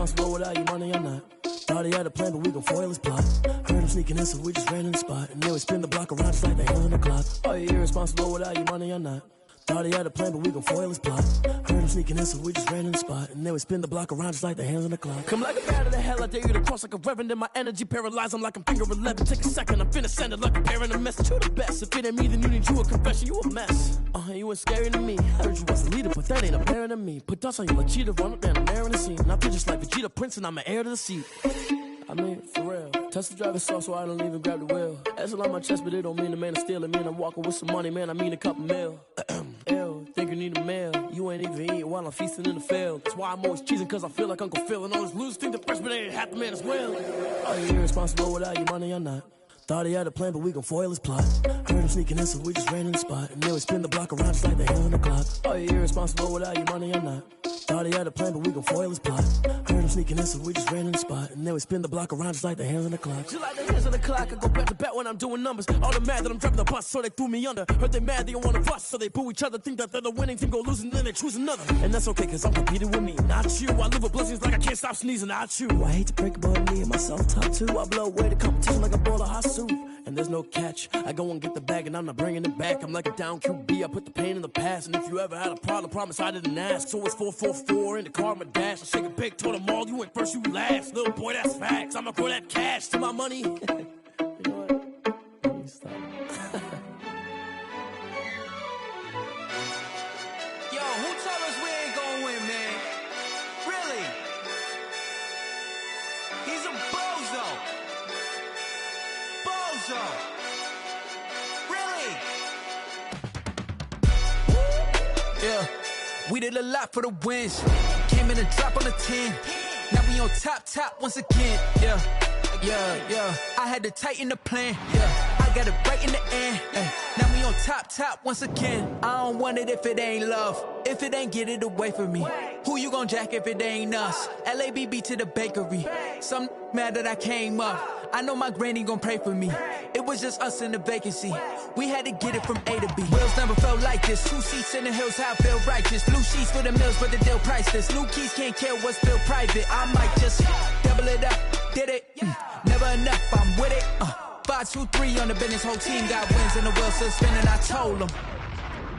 irresponsible without your money or not. Thought he had a plan, but we gon' foil his plot. Heard him sneaking in, so we just ran in the spot. And then we spin the block around just like the hands on the clock. Are you irresponsible without your money or not? Thought he had a plan, but we gon' foil his plot. Heard him sneaking in, so we just ran in the spot. And then we spin the block around just like the hands on the clock. Come like a bat of the hell, I dare you to cross like a reverend. And my energy paralyzed, I'm like I'm finger 11. Take a second, I'm finna send it like a parent a message. You the best, if it ain't me, then you need you a confession. You a mess, you ain't scary to me. Heard you was a leader, but that ain't apparent to me. Put dust on you like cheetah, run up down the air in the scene. I feel just like Vegeta Prince, and I'm an heir to the seat. I mean, for real. Tesla driving soft, so I don't even grab the wheel. That's on my chest, but it don't mean the man is stealing. Man, I'm walking with some money, man, I mean a couple mil. Ew, think you need a meal. You ain't even eating while I'm feasting in the field. That's why I'm always cheesing, cause I feel like Uncle Phil. And all this losers think the freshman ain't half the man as well. Are you irresponsible without your money or not? Thought he had a plan, but we gon' foil his plot. Heard him sneaking in, so we just ran in the spot. And then we spin the block around just like the hands on the clock. Are you irresponsible without your money or not? Thought he had a plan, but we gon' foil his plot. Heard him sneaking in, so we just ran in the spot. And then we spin the block around just like the hands on the clock. Just like the hands on the clock, I go back to back when I'm doing numbers. All the mad that I'm driving the bus, so they threw me under. Heard they mad, they don't wanna fuss, so they boo each other. Think that they're the winning team, go losing, then they choose another. And that's okay, cause I'm competing with me, not you. I live with blessings like I can't stop sneezing, not you. I hate to break it, but me and myself top two. I blow away the competition like a bowl of hot soup. And there's no catch, I go and get the bag and I'm not bringing it back. I'm like a down QB, I put the pain in the past. And if you ever had a problem, promise I didn't ask. So it's 444 in the car, my dash. I shake a big, told them all, you went first, you last. Little boy, that's facts, I'ma throw that cash to my money. You know what? Let me stop. Yo, who told us we ain't gonna win, man? Really? He's a bozo. Bozo. Really? Yeah, we did a lot for the wins. Came in and drop on the 10. Now we on top once again. Yeah. I had to tighten the plan. Yeah, I got it right in the end. Now we on top once again. I don't want it if it ain't love. If it ain't, get it away from me. Who you gon' jack if it ain't us? LABB to the bakery. Some mad that I came up. I know my granny gon' pray for me. It was just us in the vacancy. We had to get it from A to B. Wheels never felt like this. 2 seats in the hills, how I feel righteous. Blue sheets for the mills, but the deal priceless. New keys can't kill what's still private. I might just double it up. Did it? Never enough, I'm with it. 5, 2, 3 on the business. Whole team got wins and the wheels still spinning. I told them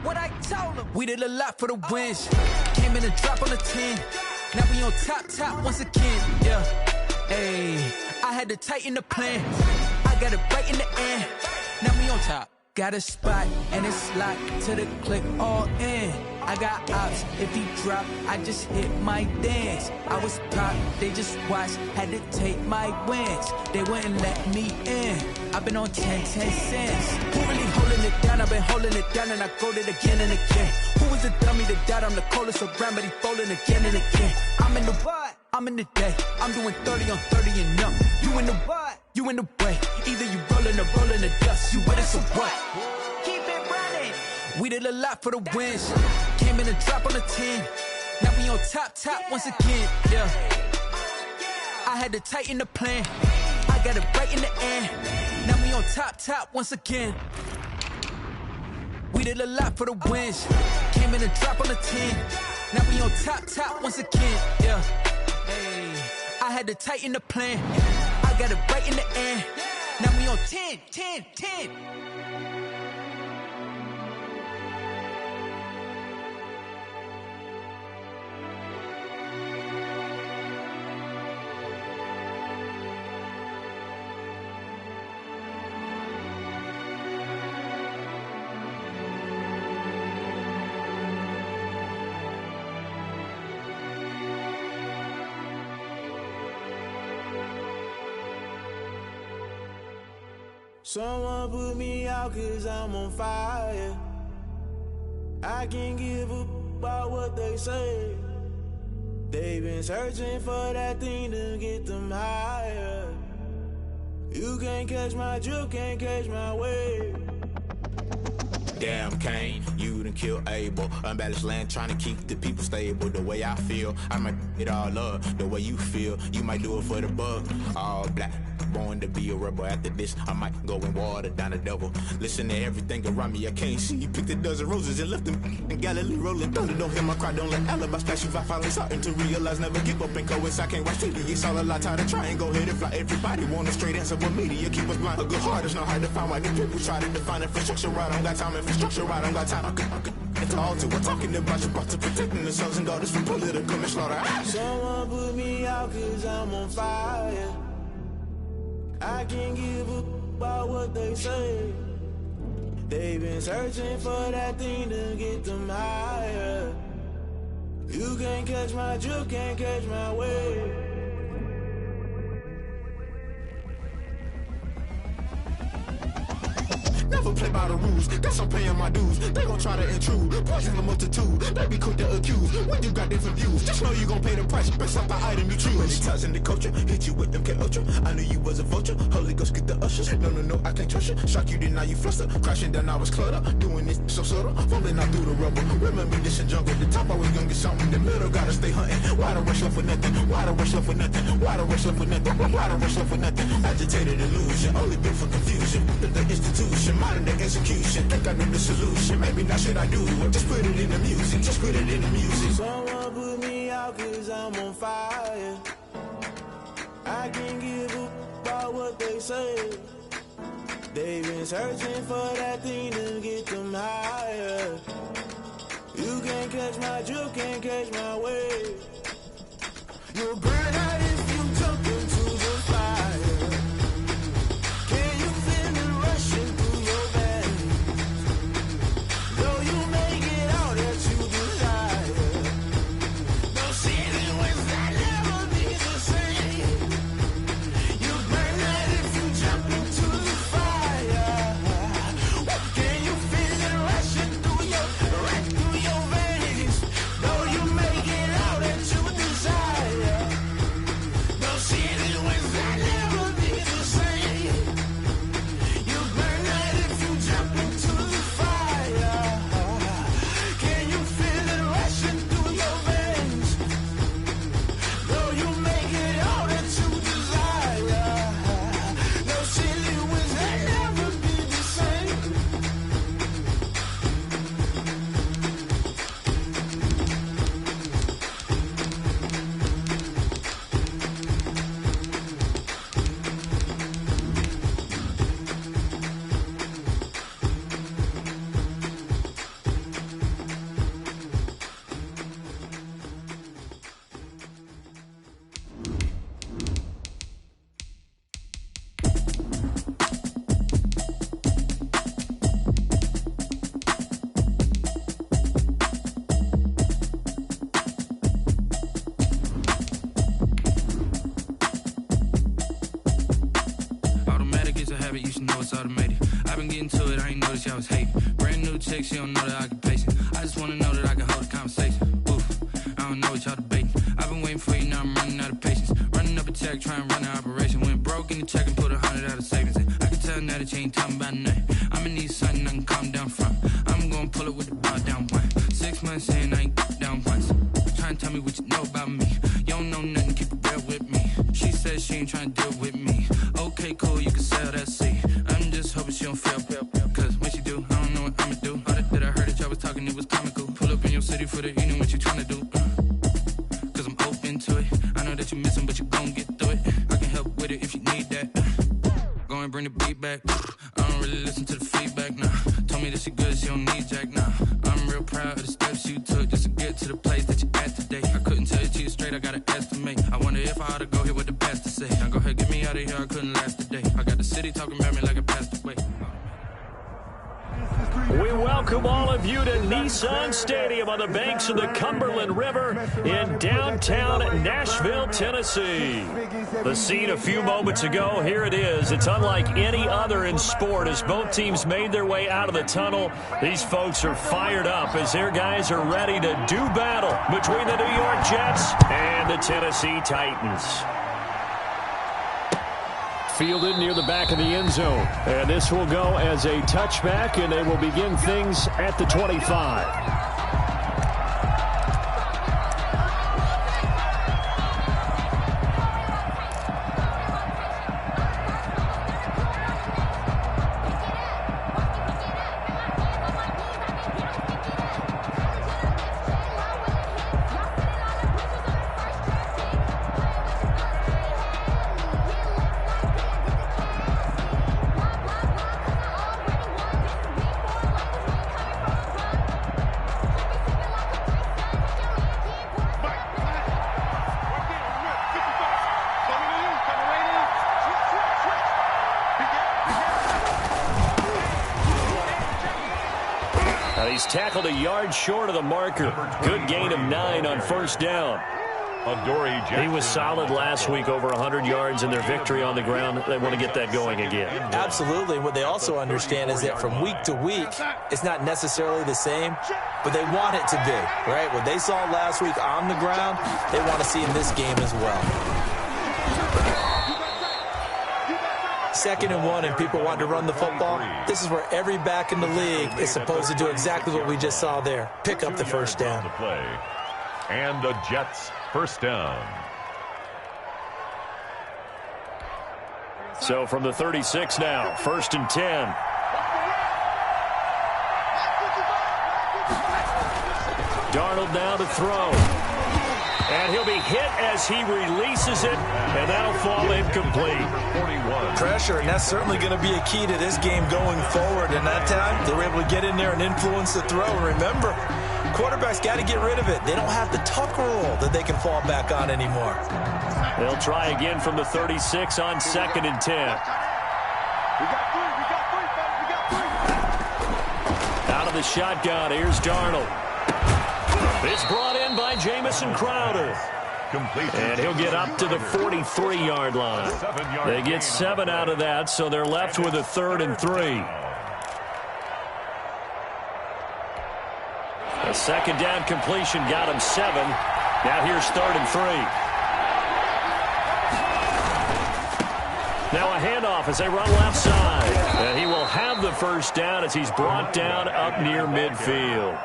what I told them. We did a lot for the wins. Came in and drop on the 10. Now we on top once again. Yeah. Hey, I had to tighten the plan. I got it right in the end. Now we on top. Got a spot and it's locked to the click all in. I got ops, if he drop, I just hit my dance. I was pop, they just watched, had to take my wins. They wouldn't let me in. I've been on 10 cents. Who really holding it down? I've been holding it down and I go it again and again. Who was the dummy that died? I'm the coldest around, but he folding again and again. I'm in the what? I'm in the day. I'm doing 30 on 30 and up. You in the what? You in the way. Either you rolling or rolling the dust. You with us or what? Keep it running. We did a lot for the wins. Came in and drop on the 10. Now we on top once again. Yeah. I had to tighten the plan. I got it right in the end. Now we on top once again. We did a lot for the wins. Came in and drop on the 10. Now we on top once again. Yeah. Hey, I had to tighten the plan. I got it right in the end. Now we on 10. Someone put me out cause I'm on fire. I can't give a about what they say. They've been searching for that thing to get them higher. You can't catch my drift, can't catch my wave. Damn Kane, you done killed Abel. Unbalanced land trying to keep the people stable. The way I feel, I might it all up. The way you feel, you might do it for the buck. All black, born to be a rebel. After this, I might go and water down the devil. Listen to everything around me, I can't see. Picked a dozen roses and left them in Galilee rolling thunder. Don't hear my cry, don't let alibis flash. If I finally starting to realize, never give up and coexist. I can't watch TV, it's all a lot. Tired of trying, go ahead and fly. Everybody want a straight answer, but media keep us blind. A good heart is not hard to find. Why do people try to define infrastructure right? I don't got time, infrastructure right, I don't got time. I could it's all to we're talking about your to protecting the sons and daughters from political manslaughter. Someone put me out cause I'm on fire. I can't give up about what they say. They've been searching for that thing to get them higher. You can't catch my drift, can't catch my wave. Never play by the rules, guess I'm paying my dues. They gon' try to intrude, poison the multitude. They be quick to accuse, when you got different views. Just know you gon' pay the price, based off the item you choose. Many ties in the culture, hit you with MK Ultra. I knew you was a vulture, Holy Ghost get the ushers. No, I can't trust you. Shock you, then now you fluster. Crashing down, I was cluttered. Doing this so subtle, falling out through the rubble. Remember this in jungle, the top always gonna get something. In the middle, gotta stay hunting. Why the rush left for nothing? Why the rush left for nothing? Why the rush left for nothing? Why the rush left for nothing? Agitated illusion, only built for confusion. The institution, modern day execution. Think I know the solution, maybe not should I do it. Just put it in the music, just put it in the music. Someone put me out cause I'm on fire. I can't give up about what they say. They've been searching for that thing to get them higher. You can't catch my drift, can't catch my wave. You'll burn out if you jump into the fire. Can you feel it rushing through your veins? Though you may get all that you desire, no ceiling was that never be the same. You burn out if you jump into the fire. Can you feel it rushing through your veins? Though you may get all that you desire, no ceiling was that never be the same. You burn out if you jump into the fire. Can you feel it rushing through your veins? Though you may get all that you desire, no ceiling was that never be the same. Automatic is a habit, you should know it's automated. I've been getting to it, I ain't noticed y'all was hating. Brand new chick, she don't know the occupation. I just wanna know that I can hold a conversation. Oof, I don't know what y'all debating. I've been waiting for you, now I'm running out of patience. Running up a check, trying to run an operation. Went broke in the check and put 100 out of savings in. I can tell now that you ain't talking about nothing. I'ma need something I can calm down from. I'm gonna pull it with the bar down one. 6 months in, I ain't down once. Trying to tell me what you know about me. You don't know nothing, keep it real with me. She says she ain't trying to deal with me. Okay, cool, you can sell that seat. I'm just hoping she don't fail. Cause when she do, I don't know what I'ma do. All that I heard that y'all was talking, it was comical. Pull up in your city for the evening, what you trying to do? Cause I'm open to it. I know that you missing, but you gon' get through it. I can help with it if you need that. Go and bring the beat back. I don't really listen to the feedback, nah. Told me that she good, she don't need jack, nah. I'm real proud of the steps you took just to get to the place that you at today. I couldn't tell you to you straight, I gotta estimate. I wonder if I ought to go hear what the pastor say. Now go ahead, get me out of here, I couldn't last a day. I got the city talking about me like I passed away. We welcome all of you to Nissan Stadium on the banks of the Cumberland River in downtown Nashville, Tennessee. The scene a few moments ago, here it is. It's unlike any other in sport as both teams made their way out of the tunnel. These folks are fired up as their guys are ready to do battle between the New York Jets and the Tennessee Titans. Fielded near the back of the end zone. And this will go as a touchback, and they will begin things at the 25. he's tackled a yard short of the marker. Good gain of 9 on first down. He was solid last week, over 100 yards in their victory on the ground. They want to get that going again. Absolutely. What they also understand is that from week to week, it's not necessarily the same, but they want it to be, right? What they saw last week on the ground, they want to see in this game as well. 2nd and 1, and people want to run the football. This is where every back in the league is supposed to do exactly what we just saw there. Pick up the first down. And the Jets first down. So from the 36 now, 1st and 10. Darnold now to throw. And he'll be hit as he releases it, and that'll fall incomplete. 41. Pressure, and that's certainly going to be a key to this game going forward. And that time, they were able to get in there and influence the throw. And remember, quarterbacks got to get rid of it. They don't have the tuck rule that they can fall back on anymore. They'll try again from the 36 on 2nd and 10. Out of the shotgun, here's Darnold. It's brought in by Jamison Crowder. And he'll get up to the 43-yard line. They get 7 out of that, so they're left with a 3rd and 3. A 2nd down completion got him 7. Now here's 3rd and 3. Now a handoff as they run left side. And he will have the first down as he's brought down up near midfield.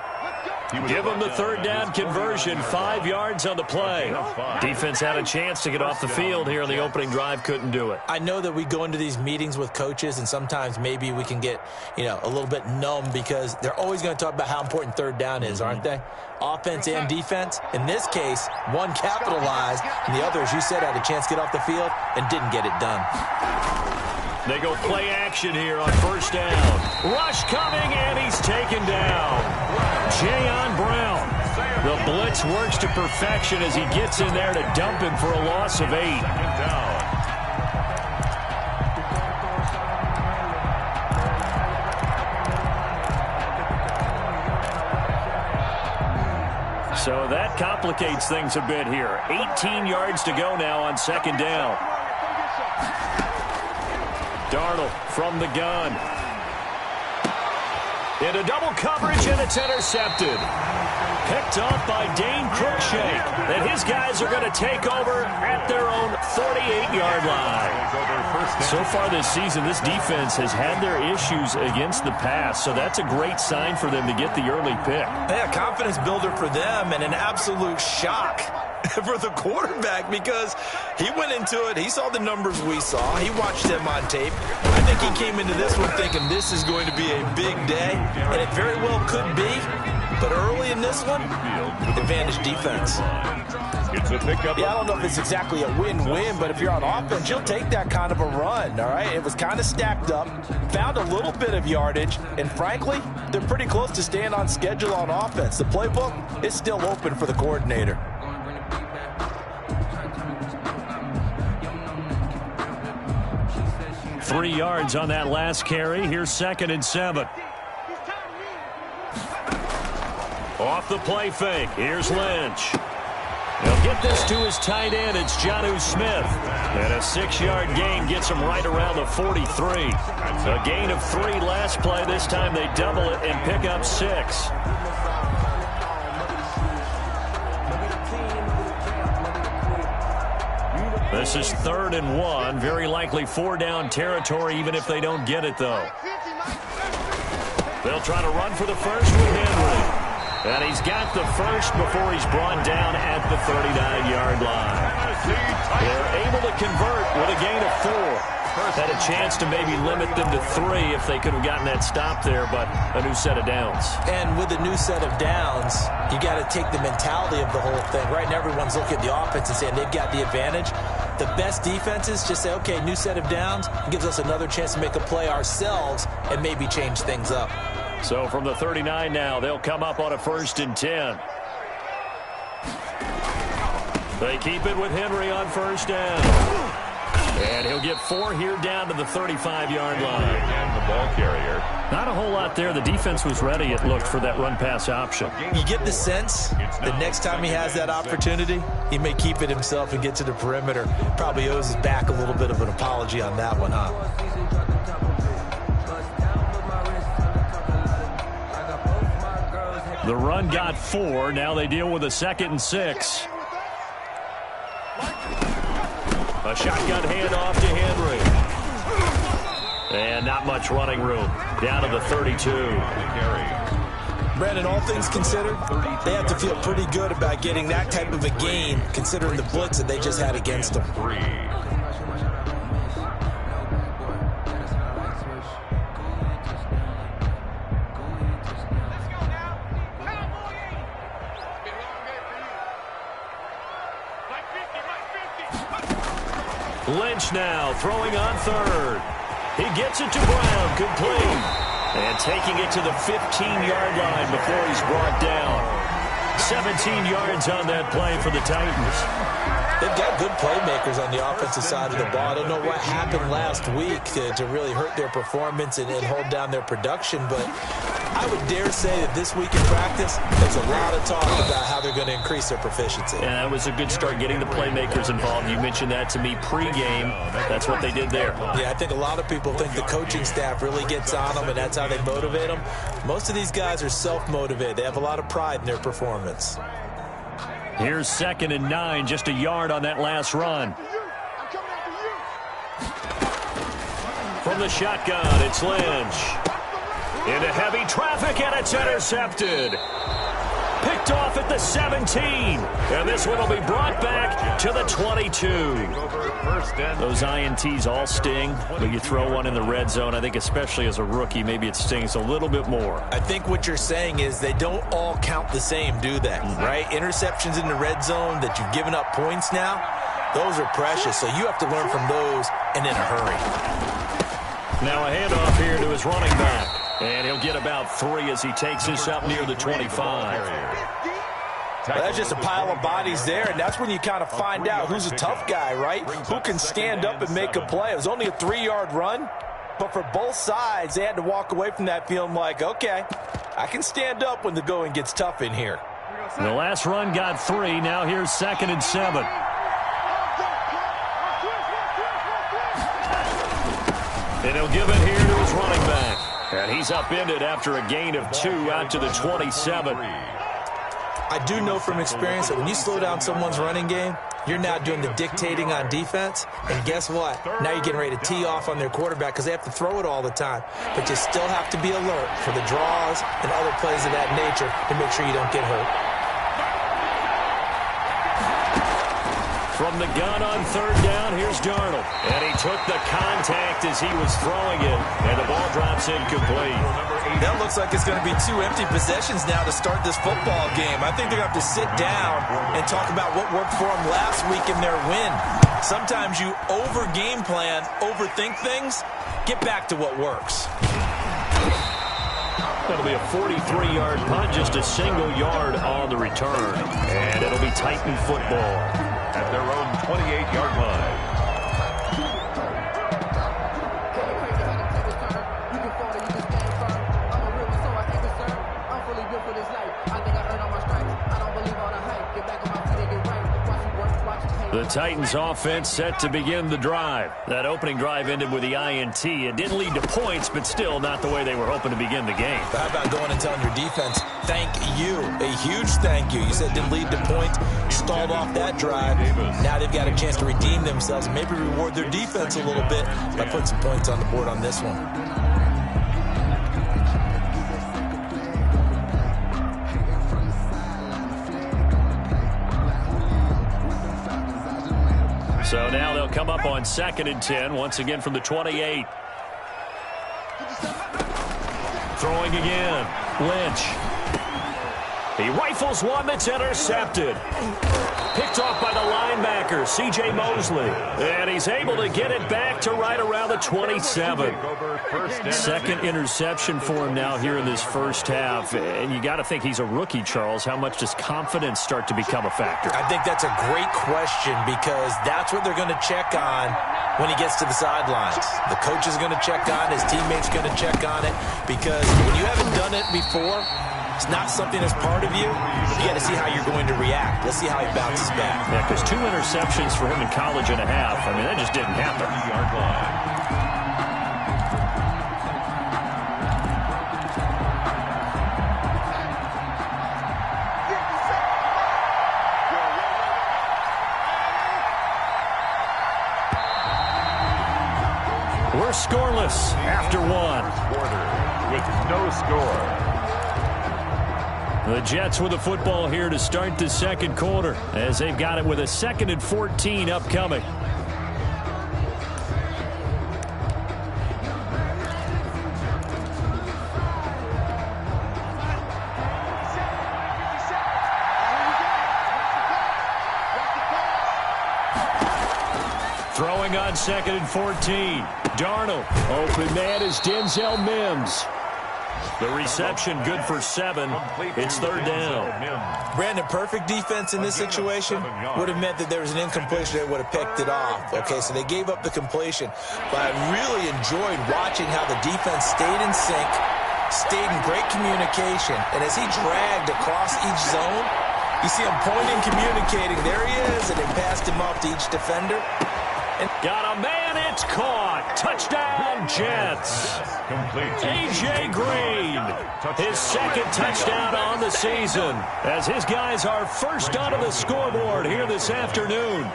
Give him the 3rd down conversion, 5 yards on the play. Defense had a chance to get off the field here in the opening drive, couldn't do it. I know that we go into these meetings with coaches, and sometimes maybe we can get, a little bit numb because they're always going to talk about how important 3rd down is, aren't they? Offense and defense. In this case, one capitalized, and the other, as you said, had a chance to get off the field and didn't get it done. They go play action here on 1st down. Rush coming, and he's taken down. Jayon Brown. The blitz works to perfection as he gets in there to dump him for a loss of 8. So that complicates things a bit here. 18 yards to go now on 2nd down. Darnold from the gun. Into double coverage, and it's intercepted. Picked off by Dane Cruikshank. And his guys are going to take over at their own 48-yard line. So far this season, this defense has had their issues against the pass, so that's a great sign for them to get the early pick. Yeah, confidence builder for them, and an absolute shock for the quarterback because he went into it. He saw the numbers we saw. He watched them on tape. I think he came into this one thinking this is going to be a big day, and it very well could be. But early in this one, advantage defense. Yeah, I don't know if it's exactly a win-win, but if you're on offense, you'll take that kind of a run, all right? It was kind of stacked up, found a little bit of yardage, and frankly, they're pretty close to staying on schedule on offense. The playbook is still open for the coordinator. Three yards on that last carry. Here's 2nd and 7. Off the play fake. Here's Lynch. He'll get this to his tight end. It's Jonnu Smith. And a 6-yard gain gets him right around the 43. A gain of 3 last play. This time they double it and pick up 6. This is 3rd and 1. Very likely 4-down territory, even if they don't get it, though. They'll try to run for the first with Henry. And he's got the first before he's brought down at the 39-yard line. They're able to convert with a gain of 4. Had a chance to maybe limit them to 3 if they could have gotten that stop there, but a new set of downs. And with a new set of downs, you got to take the mentality of the whole thing. Right now, everyone's looking at the offense and saying they've got the advantage. The best defenses just say, okay, new set of downs, gives us another chance to make a play ourselves and maybe change things up. So from the 39 now, they'll come up on a 1st and 10. They keep it with Henry on 1st down. And he'll get 4 here down to the 35-yard line. And the ball carrier. Not a whole lot there. The defense was ready, it looked, for that run-pass option. You get the sense the next time he has that opportunity, he may keep it himself and get to the perimeter. Probably owes his back a little bit of an apology on that one, huh? The run got 4. Now they deal with a 2nd and 6. A shotgun handoff to Henry. And not much running room. Down to the 32. Brandon, all things considered, they have to feel pretty good about getting that type of a gain, considering the blitz that they just had against them. Lynch now throwing on 3rd. He gets it to Brown, complete. And taking it to the 15-yard line before he's brought down. 17 yards on that play for the Titans. They've got good playmakers on the offensive side of the ball. I don't know what happened last week to really hurt their performance and hold down their production, but I would dare say that this week in practice, there's a lot of talk about how they're going to increase their proficiency. Yeah, that was a good start getting the playmakers involved. You mentioned that to me pregame. That's what they did there. Yeah, I think a lot of people think the coaching staff really gets on them, and that's how they motivate them. Most of these guys are self-motivated. They have a lot of pride in their performance. Here's 2nd and 9, just a yard on that last run. From the shotgun, it's Lynch. Into heavy traffic, and it's intercepted. Picked off at the 17. And this one will be brought back to the 22. Those INTs all sting, but you throw one in the red zone, I think especially as a rookie, maybe it stings a little bit more. I think what you're saying is they don't all count the same, do they? Right? Interceptions in the red zone that you've given up points now, those are precious. So you have to learn from those and in a hurry. Now a handoff here to his running back. And he'll get about 3 as he takes this up near the 25. Well, that's just a pile of bodies there, and that's when you kind of find out who's a tough guy, right? Who can stand up and make a play. It was only a 3-yard run, but for both sides, they had to walk away from that feeling like, okay, I can stand up when the going gets tough in here. The last run got 3. Now here's 2nd and 7. And he'll give it here to his running back. And he's upended after a gain of 2 out to the 27. I do know from experience that when you slow down someone's running game, you're now doing the dictating on defense. And guess what? Now you're getting ready to tee off on their quarterback because they have to throw it all the time. But you still have to be alert for the draws and other plays of that nature to make sure you don't get hurt. From the gun on 3rd down, here's Darnold. And he took the contact as he was throwing it, and the ball drops incomplete. That looks like it's going to be 2 empty possessions now to start this football game. I think they're going to have to sit down and talk about what worked for them last week in their win. Sometimes you over-game plan, overthink things, get back to what works. That'll be a 43-yard punt, just a single yard on the return. And it'll be Titan football at their own 28-yard line. The Titans offense set to begin the drive. That opening drive ended with the INT. It didn't lead to points, but still not the way they were hoping to begin the game. But how about going and telling your defense, thank you, a huge thank you. You said it didn't lead to points, stalled off that drive. Now they've got a chance to redeem themselves and maybe reward their defense a little bit by putting some points on the board on this one. So now they'll come up on 2nd and 10, once again from the 28. Throwing again, Lynch. He rifles one that's intercepted. Picked off by the linebacker, C.J. Mosley. And he's able to get it back to right around the 27. Second interception for him now here in this first half. And you got to think he's a rookie, Charles. How much does confidence start to become a factor? I think that's a great question because that's what they're going to check on when he gets to the sidelines. The coach is going to check on it. His teammates going to check on it because when you haven't done it before, it's not something that's part of you. You got to see how you're going to react. Let's see how he bounces back. Yeah, because 2 interceptions for him in college and a half. I mean, that just didn't happen. We're scoreless after one. Quarter with no score. The Jets with the football here to start the second quarter as they've got it with a 2nd and 14 upcoming. Throwing on 2nd and 14. Darnold. Open man is Denzel Mims. The reception good for 7. It's 3rd down. Brandon, perfect defense in this situation would have meant that there was an incompletion that would have picked it off. Okay, so they gave up the completion. But I really enjoyed watching how the defense stayed in sync, stayed in great communication. And as he dragged across each zone, you see him pointing, communicating. There he is, and they passed him off to each defender. And got a man, it's caught. Touchdown, Jets. A.J. Green, his 2nd touchdown on the season as his guys are first onto the scoreboard here this afternoon.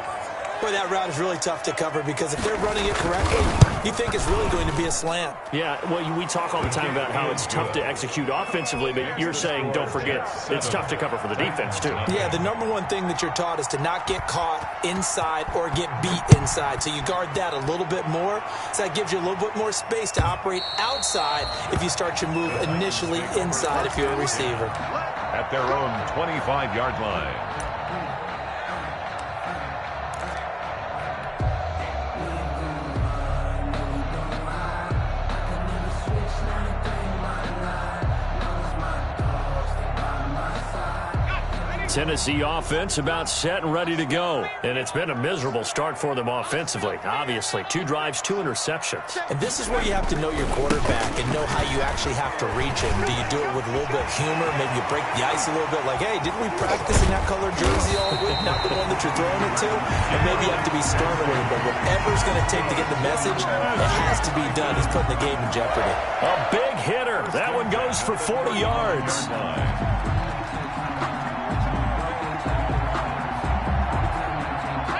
Boy, that route is really tough to cover because if they're running it correctly, you think it's really going to be a slant. Yeah, well, we talk all the time about how it's tough to execute offensively, but you're saying, don't forget, it's tough to cover for the defense, too. Yeah, the number one thing that you're taught is to not get caught inside or get beat inside. So you guard that a little bit more. So that gives you a little bit more space to operate outside if you start your move initially inside if you're a receiver. At their own 25-yard line. Tennessee offense about set and ready to go. And it's been a miserable start for them offensively. Obviously, 2 drives, 2 interceptions. And this is where you have to know your quarterback and know how you actually have to reach him. Do you do it with a little bit of humor? Maybe you break the ice a little bit like, hey, didn't we practice in that color jersey all week? Not the one that you're throwing it to? And maybe you have to be stern with him. But whatever it's going to take to get the message, it has to be done. He's putting the game in jeopardy. A big hitter. That one goes for 40 yards.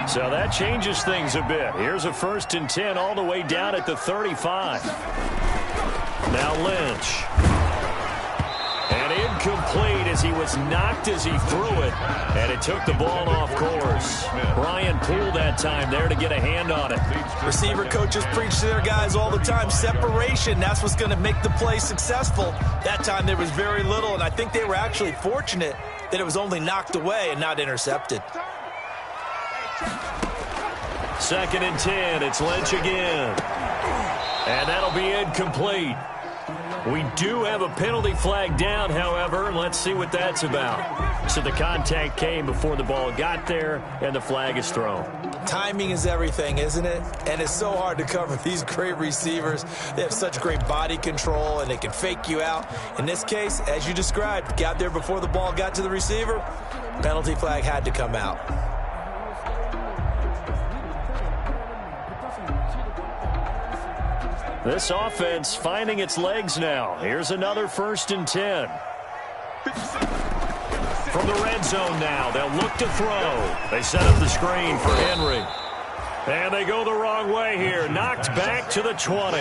So that changes things a bit. Here's a 1st and 10 all the way down at the 35. Now Lynch. And incomplete as he was knocked as he threw it. And it took the ball off course. Ryan Poole that time there to get a hand on it. Receiver coaches preach to their guys all the time. Separation, that's what's going to make the play successful. That time there was very little, and I think they were actually fortunate that it was only knocked away and not intercepted. 2nd and 10. It's Lynch again. And that'll be incomplete. We do have a penalty flag down, however. Let's see what that's about. So the contact came before the ball got there, and the flag is thrown. Timing is everything, isn't it? And it's so hard to cover these great receivers. They have such great body control, and they can fake you out. In this case, as you described, got there before the ball got to the receiver. Penalty flag had to come out. This offense finding its legs now. Here's another 1st and 10. From the red zone now, they'll look to throw. They set up the screen for Henry. And they go the wrong way here. Knocked back to the 20.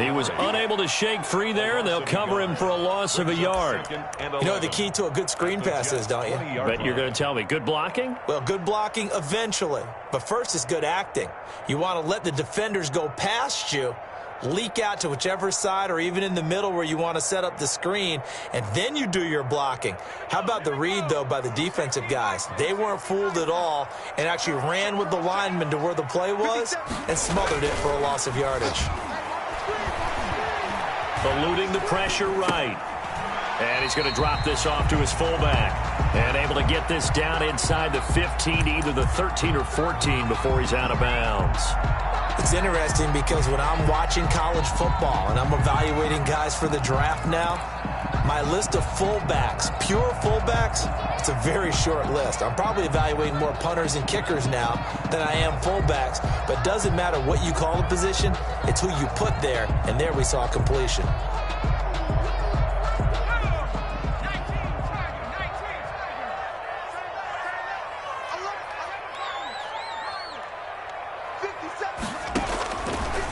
He was unable to shake free there, and they'll cover him for a loss of a yard. You know what the key to a good screen pass is, don't you? But you're going to tell me, good blocking? Well, good blocking eventually. But first is good acting. You want to let the defenders go past you, leak out to whichever side or even in the middle where you want to set up the screen, and then you do your blocking. How about the read, though, by the defensive guys? They weren't fooled at all and actually ran with the lineman to where the play was and smothered it for a loss of yardage. Eluding the pressure right. And he's going to drop this off to his fullback. And able to get this down inside the 15, either the 13 or 14 before he's out of bounds. It's interesting because when I'm watching college football and I'm evaluating guys for the draft now, my list of fullbacks, pure fullbacks, it's a very short list. I'm probably evaluating more punters and kickers now than I am fullbacks, but it doesn't matter what you call the position, it's who you put there, and there we saw completion.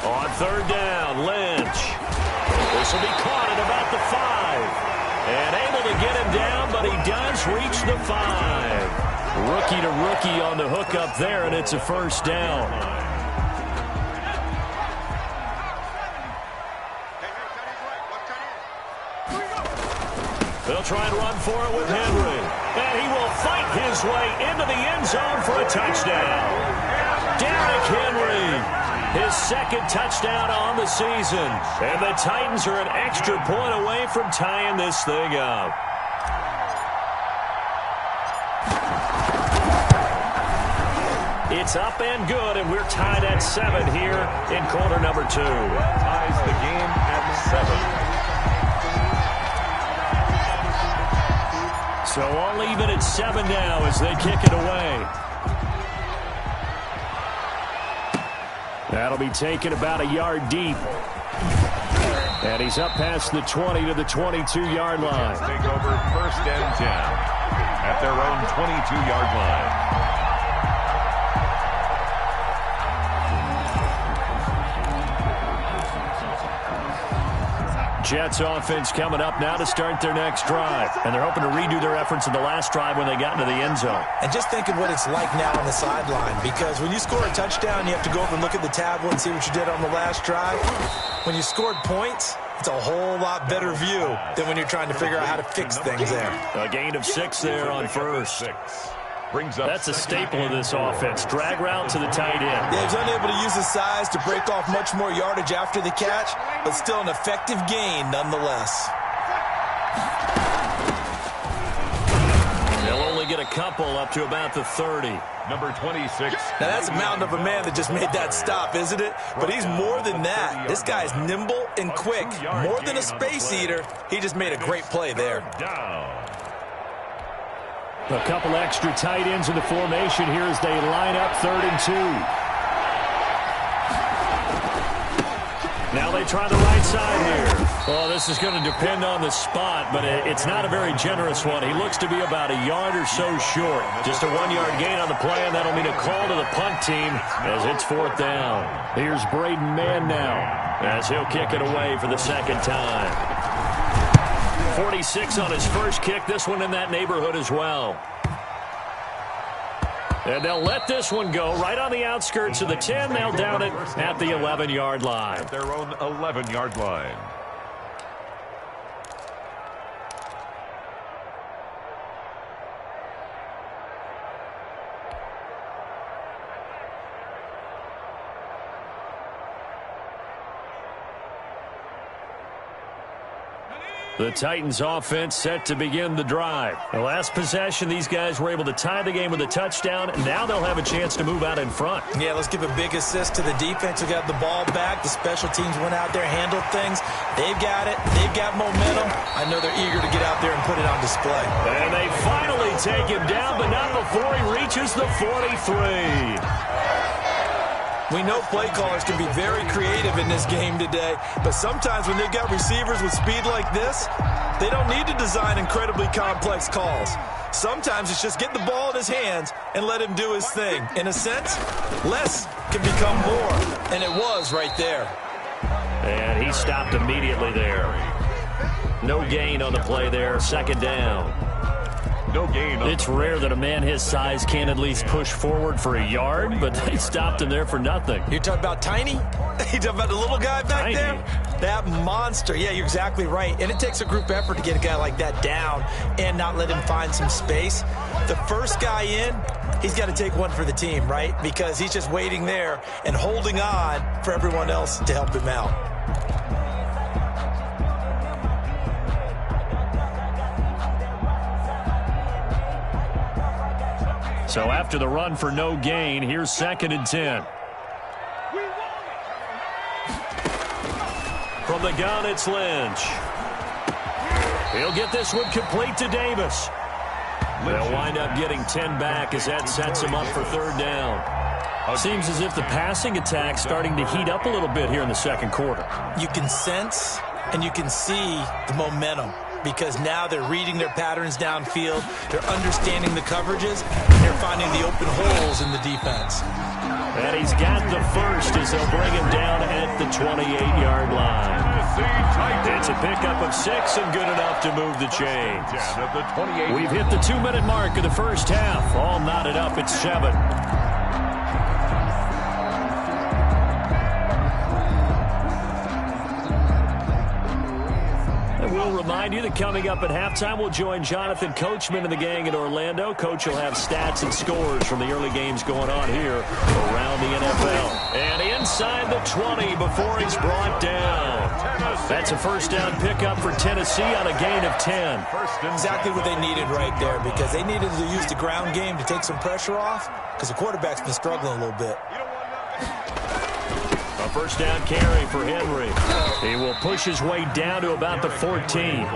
On third down, Lynch. This will be caught at about the 5. And able to get him down, but he does reach the 5. Rookie to rookie on the hook up there, and it's a first down. They'll try and run for it with Henry. And he will fight his way into the end zone for a touchdown. Derrick Henry. His second touchdown on the season. And the Titans are an extra point away from tying this thing up. It's up and good, and we're tied at 7 here in quarter number 2. Ties the game at 7. So all even at 7 now as they kick it away. That'll be taken about a yard deep. And he's up past the 20 to the 22-yard line. Take over first and 10 at their own 22-yard line. Jets offense coming up now to start their next drive. And they're hoping to redo their efforts in the last drive when they got into the end zone. And just think of what it's like now on the sideline, because when you score a touchdown, you have to go over and look at the tablet and see what you did on the last drive. When you scored points, it's a whole lot better view than when you're trying to figure out how to fix things there. A gain of 6 there on first. That's a staple of this offense. Drag route to the tight end. Yeah, he's unable to use his size to break off much more yardage after the catch, but still an effective gain nonetheless. They'll only get a couple up to about the 30. Number 26. Now that's a mountain of a man that just made that stop, isn't it? But he's more than that. This guy's nimble and quick. More than a space eater. He just made a great play there. A couple extra tight ends in the formation here as they line up 3rd and 2. Now they try the right side here. Well, this is going to depend on the spot, but it's not a very generous one. He looks to be about a yard or so short. Just a 1-yard gain on the play, and that'll mean a call to the punt team as it's 4th down. Here's Braden Mann now as he'll kick it away for the second time. 46 on his first kick. This one in that neighborhood as well. And they'll let this one go right on the outskirts of the 10. They'll down it at the 11-yard line. At their own 11-yard line. The Titans offense set to begin the drive. The last possession, these guys were able to tie the game with a touchdown, and now they'll have a chance to move out in front. Yeah, let's give a big assist to the defense who got the ball back. The special teams went out there, handled things. They've got it. They've got momentum. I know they're eager to get out there and put it on display. And they finally take him down, but not before he reaches the 43. We know play callers can be very creative in this game today, but sometimes when they've got receivers with speed like this, they don't need to design incredibly complex calls. Sometimes it's just get the ball in his hands and let him do his thing. In a sense, less can become more, and it was right there. And he stopped immediately there. No gain on the play there, 2nd down. No gain. It's rare that a man his size can at least push forward for a yard, but they stopped him there for nothing. You're talking about Tiny? You talking about the little guy back there? That monster. Yeah, you're exactly right. And it takes a group effort to get a guy like that down and not let him find some space. The first guy in, he's got to take one for the team, right? Because he's just waiting there and holding on for everyone else to help him out. So after the run for no gain, here's 2nd and 10. From the gun, it's Lynch. He'll get this one complete to Davis. They'll wind up getting 10 back as that sets him up for 3rd down. Seems as if the passing attack's starting to heat up a little bit here in the 2nd quarter. You can sense and you can see the momentum, because now they're reading their patterns downfield, they're understanding the coverages, and they're finding the open holes in the defense. And he's got the first as they'll bring him down at the 28-yard line. It's a pickup of 6 and good enough to move the chains. We've hit the 2-minute mark of the first half. All knotted up at 7. We'll remind you that coming up at halftime, we'll join Jonathan Coachman and the gang in Orlando. Coach will have stats and scores from the early games going on here around the NFL. And inside the 20 before he's brought down. That's a first down pickup for Tennessee on a gain of 10. Exactly what they needed right there, because they needed to use the ground game to take some pressure off, because the quarterback's been struggling a little bit. A first down carry for Henry. He will push his way down to about the 14.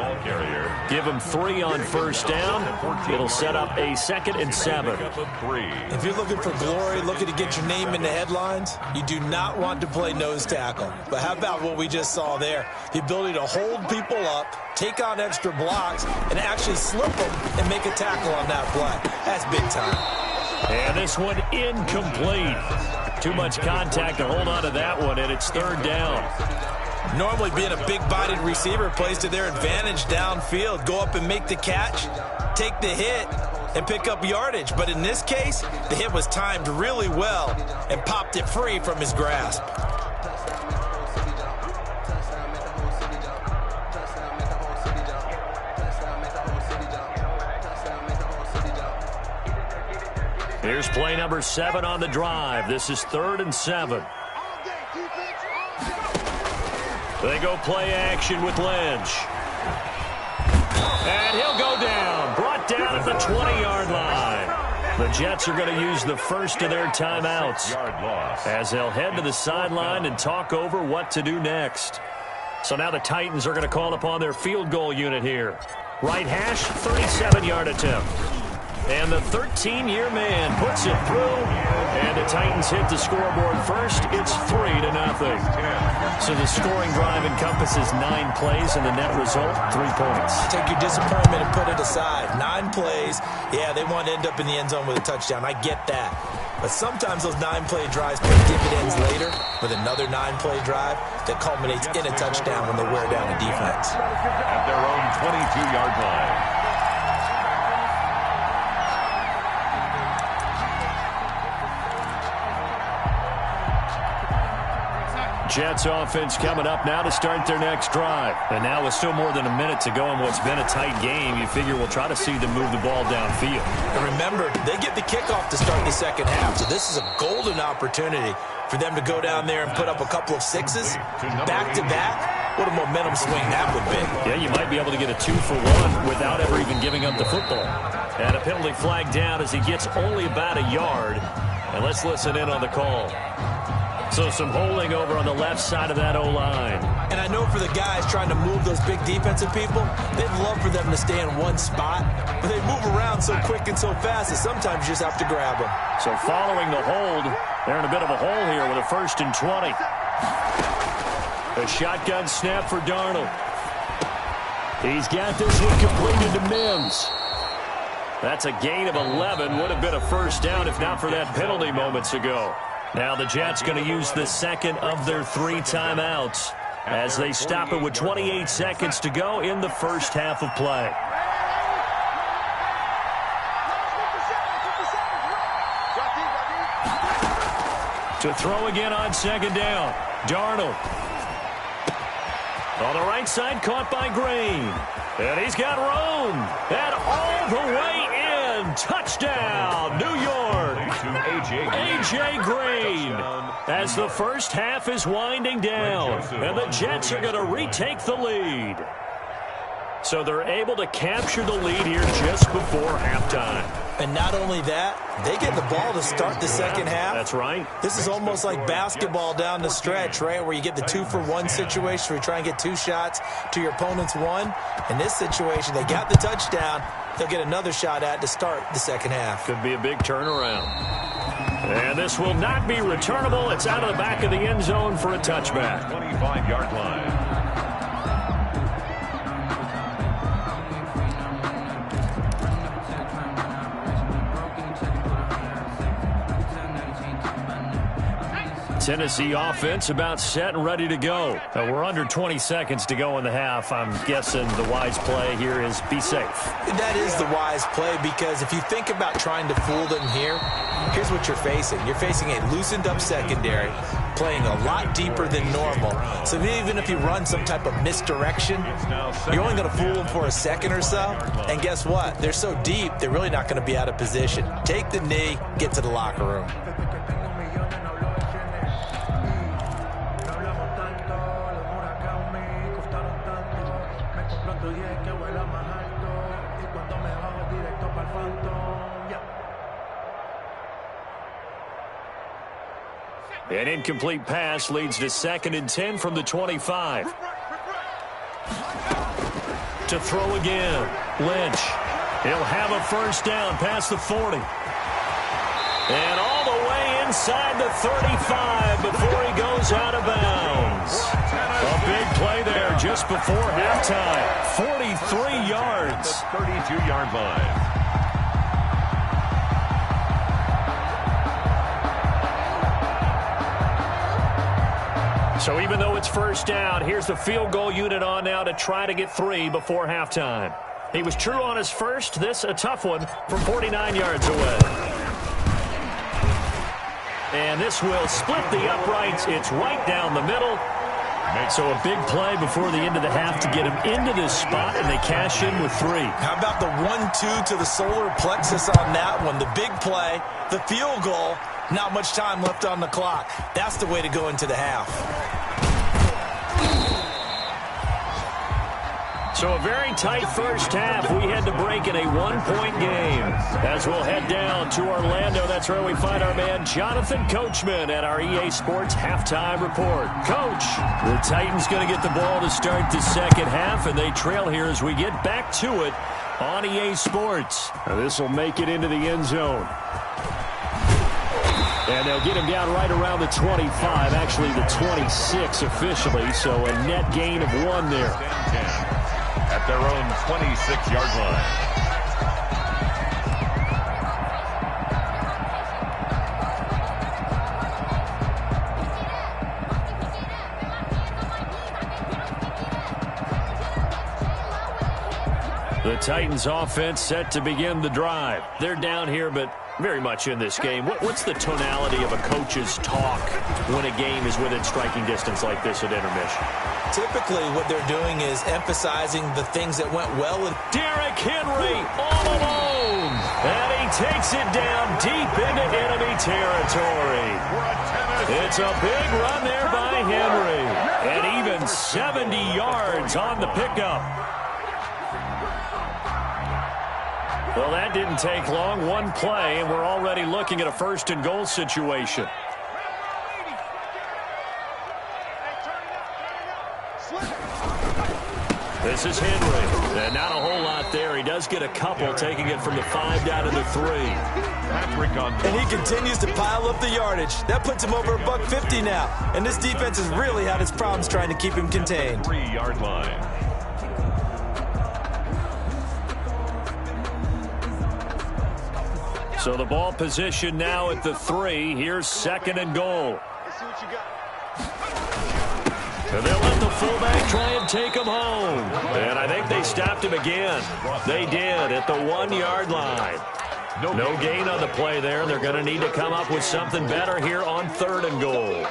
Give him 3 on first down. It'll set up a 2nd and 7. If you're looking for glory, looking to get your name in the headlines, you do not want to play nose tackle. But how about what we just saw there? The ability to hold people up, take on extra blocks, and actually slip them and make a tackle on that play. That's big time. And this one incomplete. Too much contact to hold on to that one, and it's 3rd down. Normally being a big-bodied receiver plays to their advantage downfield. Go up and make the catch, take the hit, and pick up yardage. But in this case, the hit was timed really well and popped it free from his grasp. Here's play number 7 on the drive. This is 3rd and 7. They go play action with Lynch. And he'll go down. Brought down at the 20-yard line. The Jets are going to use the first of their timeouts as they'll head to the sideline and talk over what to do next. So now the Titans are going to call upon their field goal unit here. Right hash, 37-yard attempt. And the 13-year man puts it through. And the Titans hit the scoreboard first. It's 3-0. So the scoring drive encompasses 9 plays, and the net result, 3 points. Take your disappointment and put it aside. 9 plays. Yeah, they want to end up in the end zone with a touchdown. I get that. But sometimes those 9-play drives pay dividends later with another 9-play drive that culminates in a touchdown when they wear down a defense. At their own 22-yard line. Jets offense coming up now to start their next drive. And now with still more than a minute to go in what's been a tight game, you figure we'll try to see them move the ball downfield. And remember, they get the kickoff to start the second half, so this is a golden opportunity for them to go down there and put up a couple of 6s back-to-back. What a momentum swing that would be. Yeah, you might be able to get a 2-for-1 without ever even giving up the football. And a penalty flag down as he gets only about a yard. And let's listen in on the call. So some holding over on the left side of that O-line. And I know for the guys trying to move those big defensive people, they'd love for them to stay in one spot, but they move around so quick and so fast that sometimes you just have to grab them. So following the hold, they're in a bit of a hole here with a 1st and 20. A shotgun snap for Darnold. He's got this one completed to Mims. That's a gain of 11. Would have been a first down if not for that penalty moments ago. Now the Jets going to use the second of their 3 timeouts as they stop it with 28 seconds to go in the first half of play. To throw again on second down. Darnold. On the right side, caught by Green. And he's got room. And all the way in. Touchdown, New York. A.J. Green. As the first half is winding down. And the Jets are going to retake the lead. So they're able to capture the lead here just before halftime. And not only that, they get the ball to start the second half. That's right. This is almost like basketball down the stretch, right, where you get the 2-for-1 situation where you try and get 2 shots to your opponent's 1. In this situation, they got the touchdown. They'll get another shot at to start the second half. Could be a big turnaround. And this will not be returnable. It's out of the back of the end zone for a touchback. 25-yard line. Tennessee offense about set and ready to go. We're under 20 seconds to go in the half. I'm guessing the wise play here is be safe. That is the wise play, because if you think about trying to fool them here, here's what you're facing. You're facing a loosened up secondary, playing a lot deeper than normal. So even if you run some type of misdirection, you're only going to fool them for a second or so. And guess what? They're so deep, they're really not going to be out of position. Take the knee, get to the locker room. An incomplete pass leads to 2nd and 10 from the 25. To throw again. Lynch. He'll have a first down past the 40. And all the way inside the 35 before he goes out of bounds. A big play there just before halftime. 43 yards. 32-yard line. So even though it's first down, here's the field goal unit on now to try to get 3 before halftime. He was true on his first. This a tough one from 49 yards away. And this will split the uprights. It's right down the middle. So a big play before the end of the half to get him into this spot, and they cash in with 3. How about the 1-2 to the solar plexus on that one? The big play, the field goal, not much time left on the clock. That's the way to go into the half. So a very tight first half. We had to break in a 1-point game. As we'll head down to Orlando, that's where we find our man Jonathan Coachman at our EA Sports Halftime Report. Coach, the Titans going to get the ball to start the second half, and they trail here as we get back to it on EA Sports. Now this will make it into the end zone. And they'll get him down right around the 25, actually the 26 officially, so a net gain of 1 there. At their own 26-yard line. The Titans offense set to begin the drive. They're down here, but very much in this game. What's the tonality of a coach's talk when a game is within striking distance like this at intermission? Typically, what they're doing is emphasizing the things that went well with Derrick Henry all alone. And he takes it down deep into enemy territory. It's a big run there by Henry. And even 70 yards on the pickup. Well, that didn't take long. 1 play, and we're already looking at a 1st and goal situation. This is Henry. And not a whole lot there. He does get a couple, taking it from the 5 down to the 3. And he continues to pile up the yardage. That puts him over $150 now. And this defense has really had its problems trying to keep him contained. 3-yard line. So the ball position now at the 3. Here's 2nd and goal. And they'll let the fullback try and take him home. And I think they stopped him again. They did at the 1-yard line. No gain on the play there. They're going to need to come up with something better here on 3rd and goal.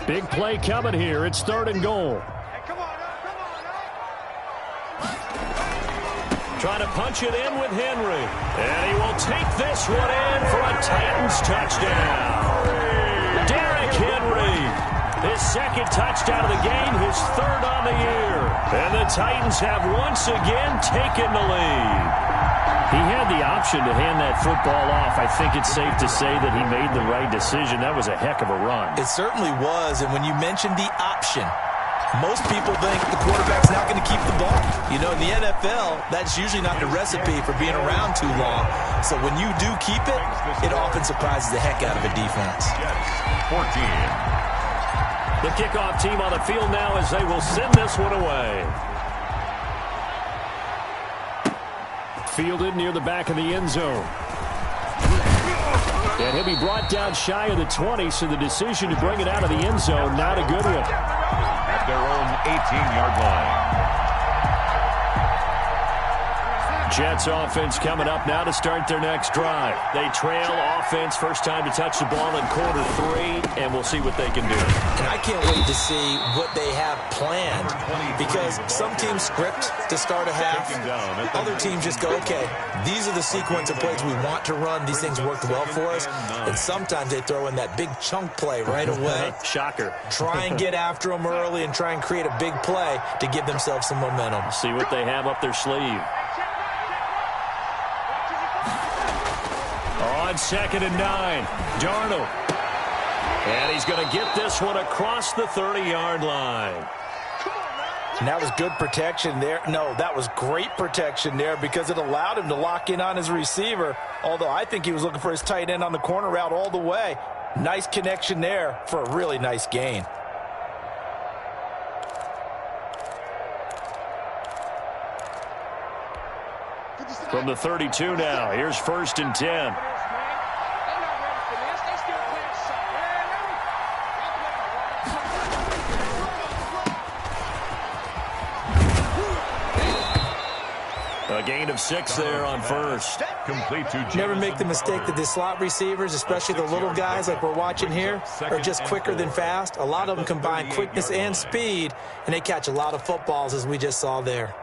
Big play coming here. It's 3rd and goal. Trying to punch it in with Henry. And he will take this one in for a Titans touchdown. Derrick Henry. His 2nd touchdown of the game, his 3rd on the year. And the Titans have once again taken the lead. He had the option to hand that football off. I think it's safe to say that he made the right decision. That was a heck of a run. It certainly was, and when you mentioned the option, most people think the quarterback's not going to keep the ball. You know, in the NFL, that's usually not the recipe for being around too long. So when you do keep it, it often surprises the heck out of a defense. 14. The kickoff team on the field now as they will send this one away. Fielded near the back of the end zone. And he'll be brought down shy of the 20, so the decision to bring it out of the end zone, not a good one. At their own 18-yard line. Jets offense coming up now to start their next drive. They trail offense, first time to touch the ball in quarter 3, and we'll see what they can do. And I can't wait to see what they have planned, because some teams script to start a half. Other teams just go, okay, these are the sequence of plays we want to run. These things worked well for us. And sometimes they throw in that big chunk play right away. Shocker. Try and get after them early and try and create a big play to give themselves some momentum. See what they have up their sleeve. On 2nd and 9, Darnold. And he's going to get this one across the 30-yard line. And that was good protection there. No, that was great protection there because it allowed him to lock in on his receiver, although I think he was looking for his tight end on the corner route all the way. Nice connection there for a really nice gain. From the 32 now, here's 1st and 10. A gain of 6 there on 1st. Complete to Never make the mistake that the slot receivers, especially the little guys like we're watching here, are just quicker than fast. A lot of them combine quickness and speed, and they catch a lot of footballs, as we just saw there.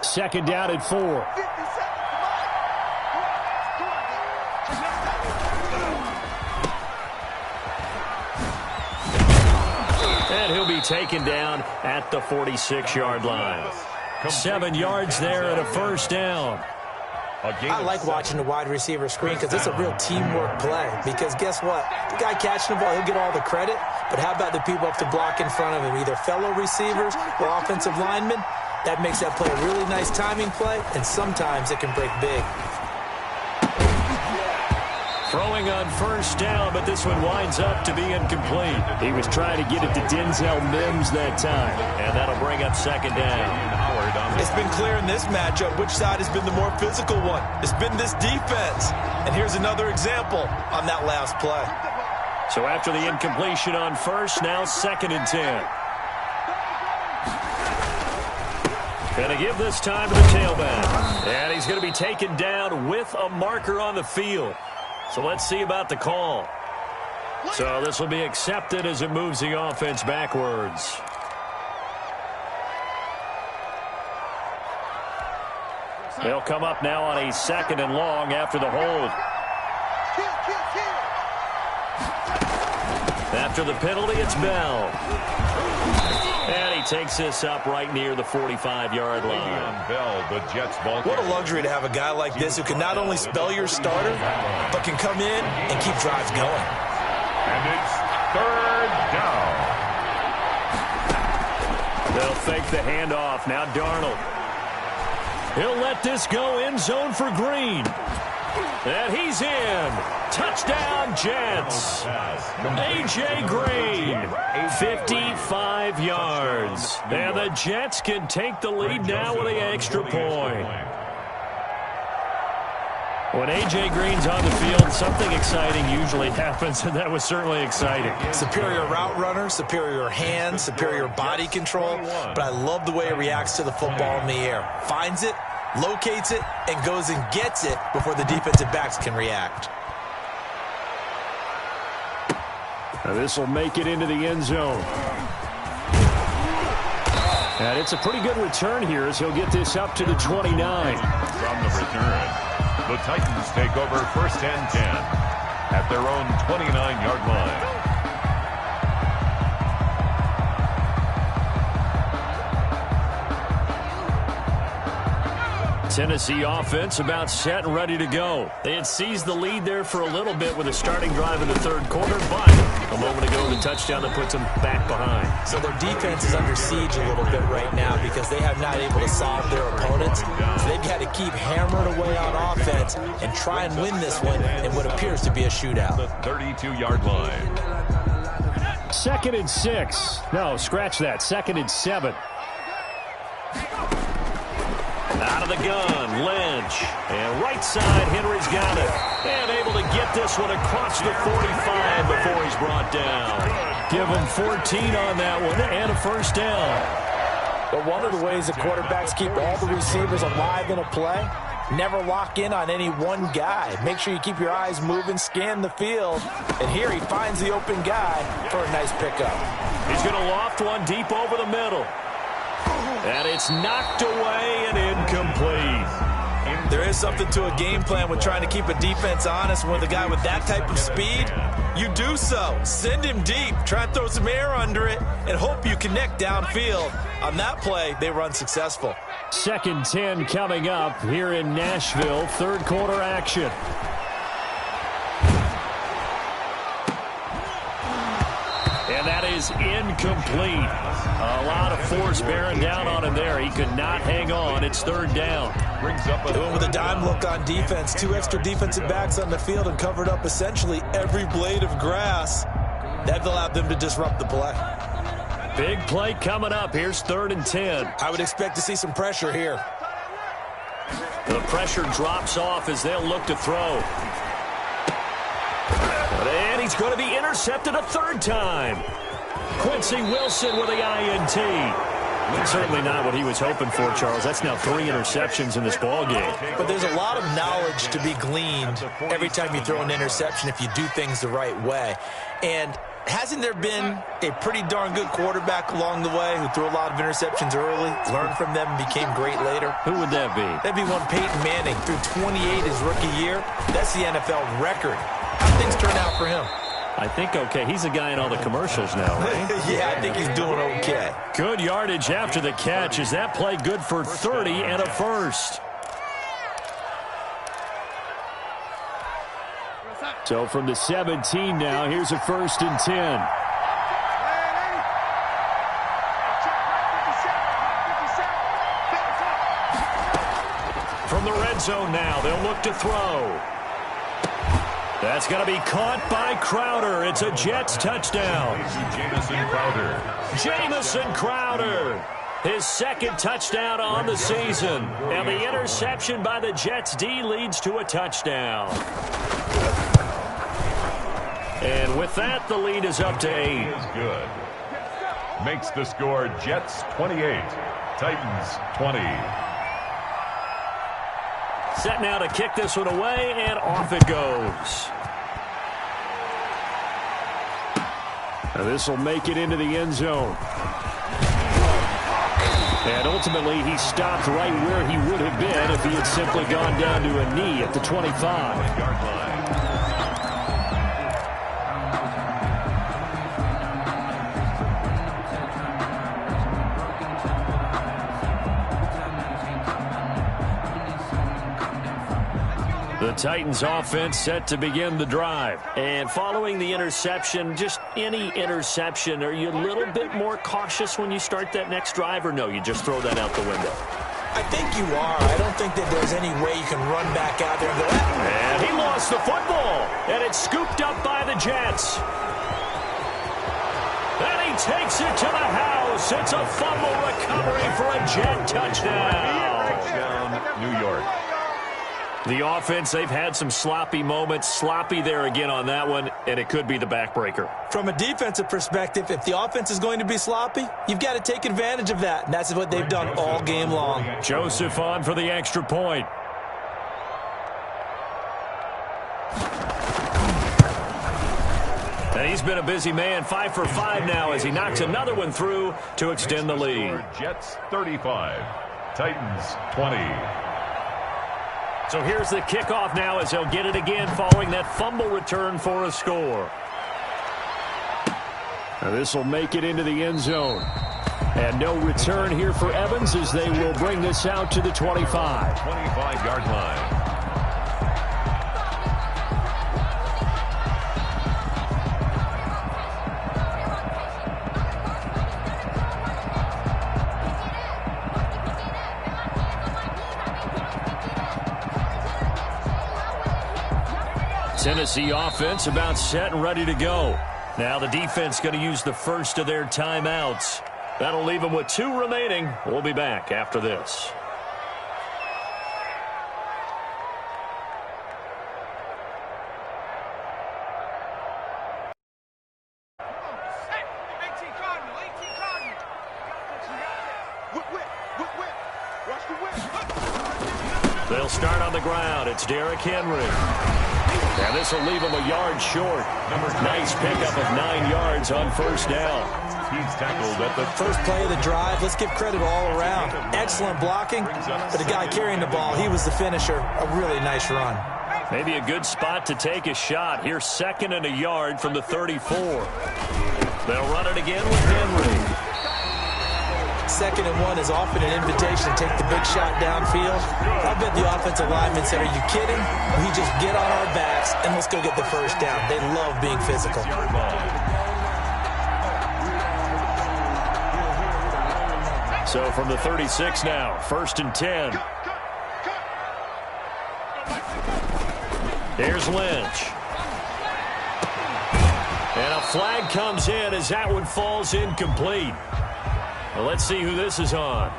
Second down at 4. And he'll be taken down at the 46-yard line. 7 yards there and a 1st down. I like watching the wide receiver screen because it's a real teamwork play. Because guess what? The guy catching the ball, he'll get all the credit. But how about the people up to block in front of him, either fellow receivers or offensive linemen? That makes that play a really nice timing play, and sometimes it can break big. Throwing on 1st down, but this one winds up to be incomplete. He was trying to get it to Denzel Mims that time, and that'll bring up 2nd down. It's been clear in this matchup which side has been the more physical one. It's been this defense. And here's another example on that last play. So after the incompletion on 1st, now 2nd and 10. Going to give this time to the tailback. And he's going to be taken down with a marker on the field. So let's see about the call. So this will be accepted as it moves the offense backwards. They'll come up now on a 2nd and long after the hold. After the penalty, it's Bell. And he takes this up right near the 45-yard line. Bell, the Jets ball. What a luxury to have a guy like this who can not only spell your starter, but can come in and keep drives going. And it's 3rd down. They'll fake the handoff. Now Darnold. He'll let this go end zone for Green. And he's in. Touchdown, Jets. A.J. Green, 55 yards. And the Jets can take the lead now with an extra point. When A.J. Green's on the field, something exciting usually happens, and that was certainly exciting. Superior route runner, superior hands, superior body control, but I love the way he reacts to the football in the air. Finds it, locates it, and goes and gets it before the defensive backs can react. Now this will make it into the end zone. And it's a pretty good return here as he'll get this up to the 29. From the return, the Titans take over first and 10 at their own 29-yard line. Tennessee offense about set and ready to go. They had seized the lead there for a little bit with a starting drive in the third quarter, but a moment ago the touchdown that puts them back behind. So their defense is under siege a little bit right now because they have not able to solve their opponents. So they've got to keep hammering away on offense and try and win this one in what appears to be a shootout. The 32-yard line. 2nd and 6. No, scratch that. 2nd and 7. Out of the gun, Lynch. And right side, Henry's got it. And able to get this one across the 45 before he's brought down. Give him 14 on that one and a first down. But one of the ways the quarterbacks keep all the receivers alive in a play, never lock in on any one guy. Make sure you keep your eyes moving, scan the field. And here he finds the open guy for a nice pickup. He's going to loft one deep over the middle. And it's knocked away and incomplete. There is something to a game plan with trying to keep a defense honest. With a guy with that type of speed, you do so. Send him deep. Try and throw some air under it and hope you connect downfield. On that play, they were unsuccessful. 2nd 10 coming up here in Nashville. Third quarter action. And that is incomplete. A lot of force bearing down on him there. He could not hang on. It's third down. Brings up with a dime look on defense. 2 extra defensive backs on the field and covered up essentially every blade of grass. That allowed them to disrupt the play. Big play coming up. Here's 3rd and 10. I would expect to see some pressure here. The pressure drops off as they'll look to throw. And he's going to be intercepted a 3rd time. Quincy Wilson with the INT. Certainly not what he was hoping for, Charles. That's now 3 interceptions in this ball game. But there's a lot of knowledge to be gleaned every time you throw an interception if you do things the right way. And hasn't there been a pretty darn good quarterback along the way who threw a lot of interceptions early, learned from them, and became great later? Who would that be? That'd be one Peyton Manning. Threw 28 his rookie year. That's the NFL record. How things turn out for him? I think okay. He's a guy in all the commercials now, right? Yeah, I think he's doing okay. Good yardage after the catch. Is that play good for 30 and a first? So from the 17 now, here's a 1st and 10. From the red zone now, they'll look to throw. That's going to be caught by Crowder. It's a Jets touchdown. Jamison Crowder. His 2nd touchdown on the season. And the interception by the Jets D leads to a touchdown. And with that, the lead is up to 8. Is good. Makes the score Jets 28, Titans 20. Set now to kick this one away, and off it goes. Now this will make it into the end zone. And ultimately, he stopped right where he would have been if he had simply gone down to a knee at the 25-yard line. The Titans offense set to begin the drive. And following the interception, just any interception, are you a little bit more cautious when you start that next drive, or no, you just throw that out the window? I think you are. I don't think that there's any way you can run back out there and go, and he lost the football, and it's scooped up by the Jets. And he takes it to the house. It's a fumble recovery for a Jet touchdown. Touchdown, New York. The offense, they've had some sloppy moments. Sloppy there again on that one, and it could be the backbreaker. From a defensive perspective, if the offense is going to be sloppy, you've got to take advantage of that, and that's what they've done all game long. Joseph on for the extra point. And he's been a busy man, 5 for 5 now as he knocks another one through to extend the lead. Jets 35, Titans 20. So here's the kickoff now as they'll get it again following that fumble return for a score. Now this will make it into the end zone. And no return here for Evans as they will bring this out to the 25. 25-yard line. Tennessee offense about set and ready to go. Now the defense going to use the first of their timeouts. That'll leave them with 2 remaining. We'll be back after this. They'll start on the ground. It's Derrick Henry. And this will leave him a yard short. Nice pickup of 9 yards on first down. He's tackled at the first play of the drive. Let's give credit all around. Excellent blocking, but the guy carrying the ball, he was the finisher. A really nice run. Maybe a good spot to take a shot. Here's 2nd and a yard from the 34. They'll run it again with Henry. 2nd and 1 is often an invitation to take the big shot downfield. I bet the offensive linemen said, are you kidding? We just get on our backs and let's go get the first down. They love being physical. So from the 36 now, 1st and 10. Here's Lynch. And a flag comes in as that one falls incomplete. Well, let's see who this is on.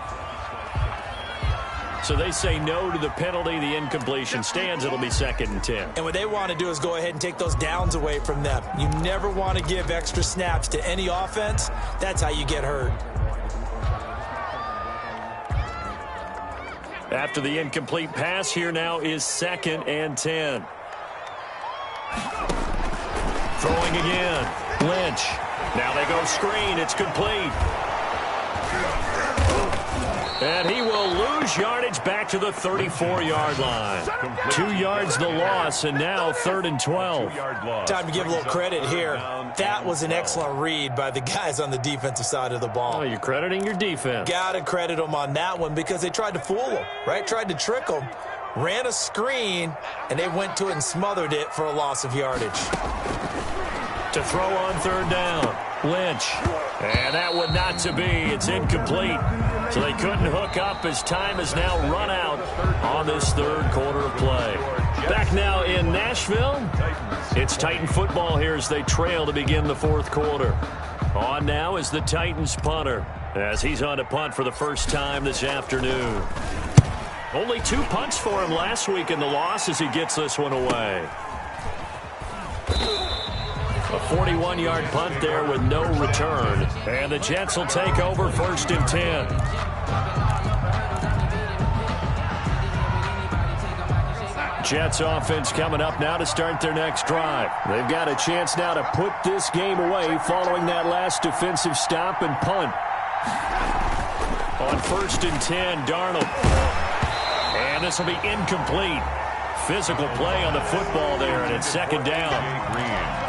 So they say no to the penalty. The incompletion stands. It'll be 2nd and 10. And what they want to do is go ahead and take those downs away from them. You never want to give extra snaps to any offense. That's how you get hurt. After the incomplete pass, here now is 2nd and 10. Throwing again. Lynch. Now they go screen. It's complete. And he will lose yardage back to the 34-yard line. 2 yards the loss, and now 3rd and 12. Time to give a little credit here. That was an excellent read by the guys on the defensive side of the ball. Oh, you're crediting your defense. Got to credit them on that one because they tried to fool them, right? Tried to trick them. Ran a screen, and they went to it and smothered it for a loss of yardage. To throw on 3rd down. Lynch. And that would not to be. It's incomplete. So they couldn't hook up as time has now run out on this 3rd quarter of play. Back now in Nashville. It's Titan football here as they trail to begin the 4th quarter. On now is the Titans punter as he's on to punt for the first time this afternoon. Only 2 punts for him last week in the loss as he gets this one away. A 41-yard punt there with no return. And the Jets will take over 1st and 10. Jets offense coming up now to start their next drive. They've got a chance now to put this game away following that last defensive stop and punt. On 1st and 10, Darnold. And this will be incomplete. Physical play on the football there, and it's 2nd down.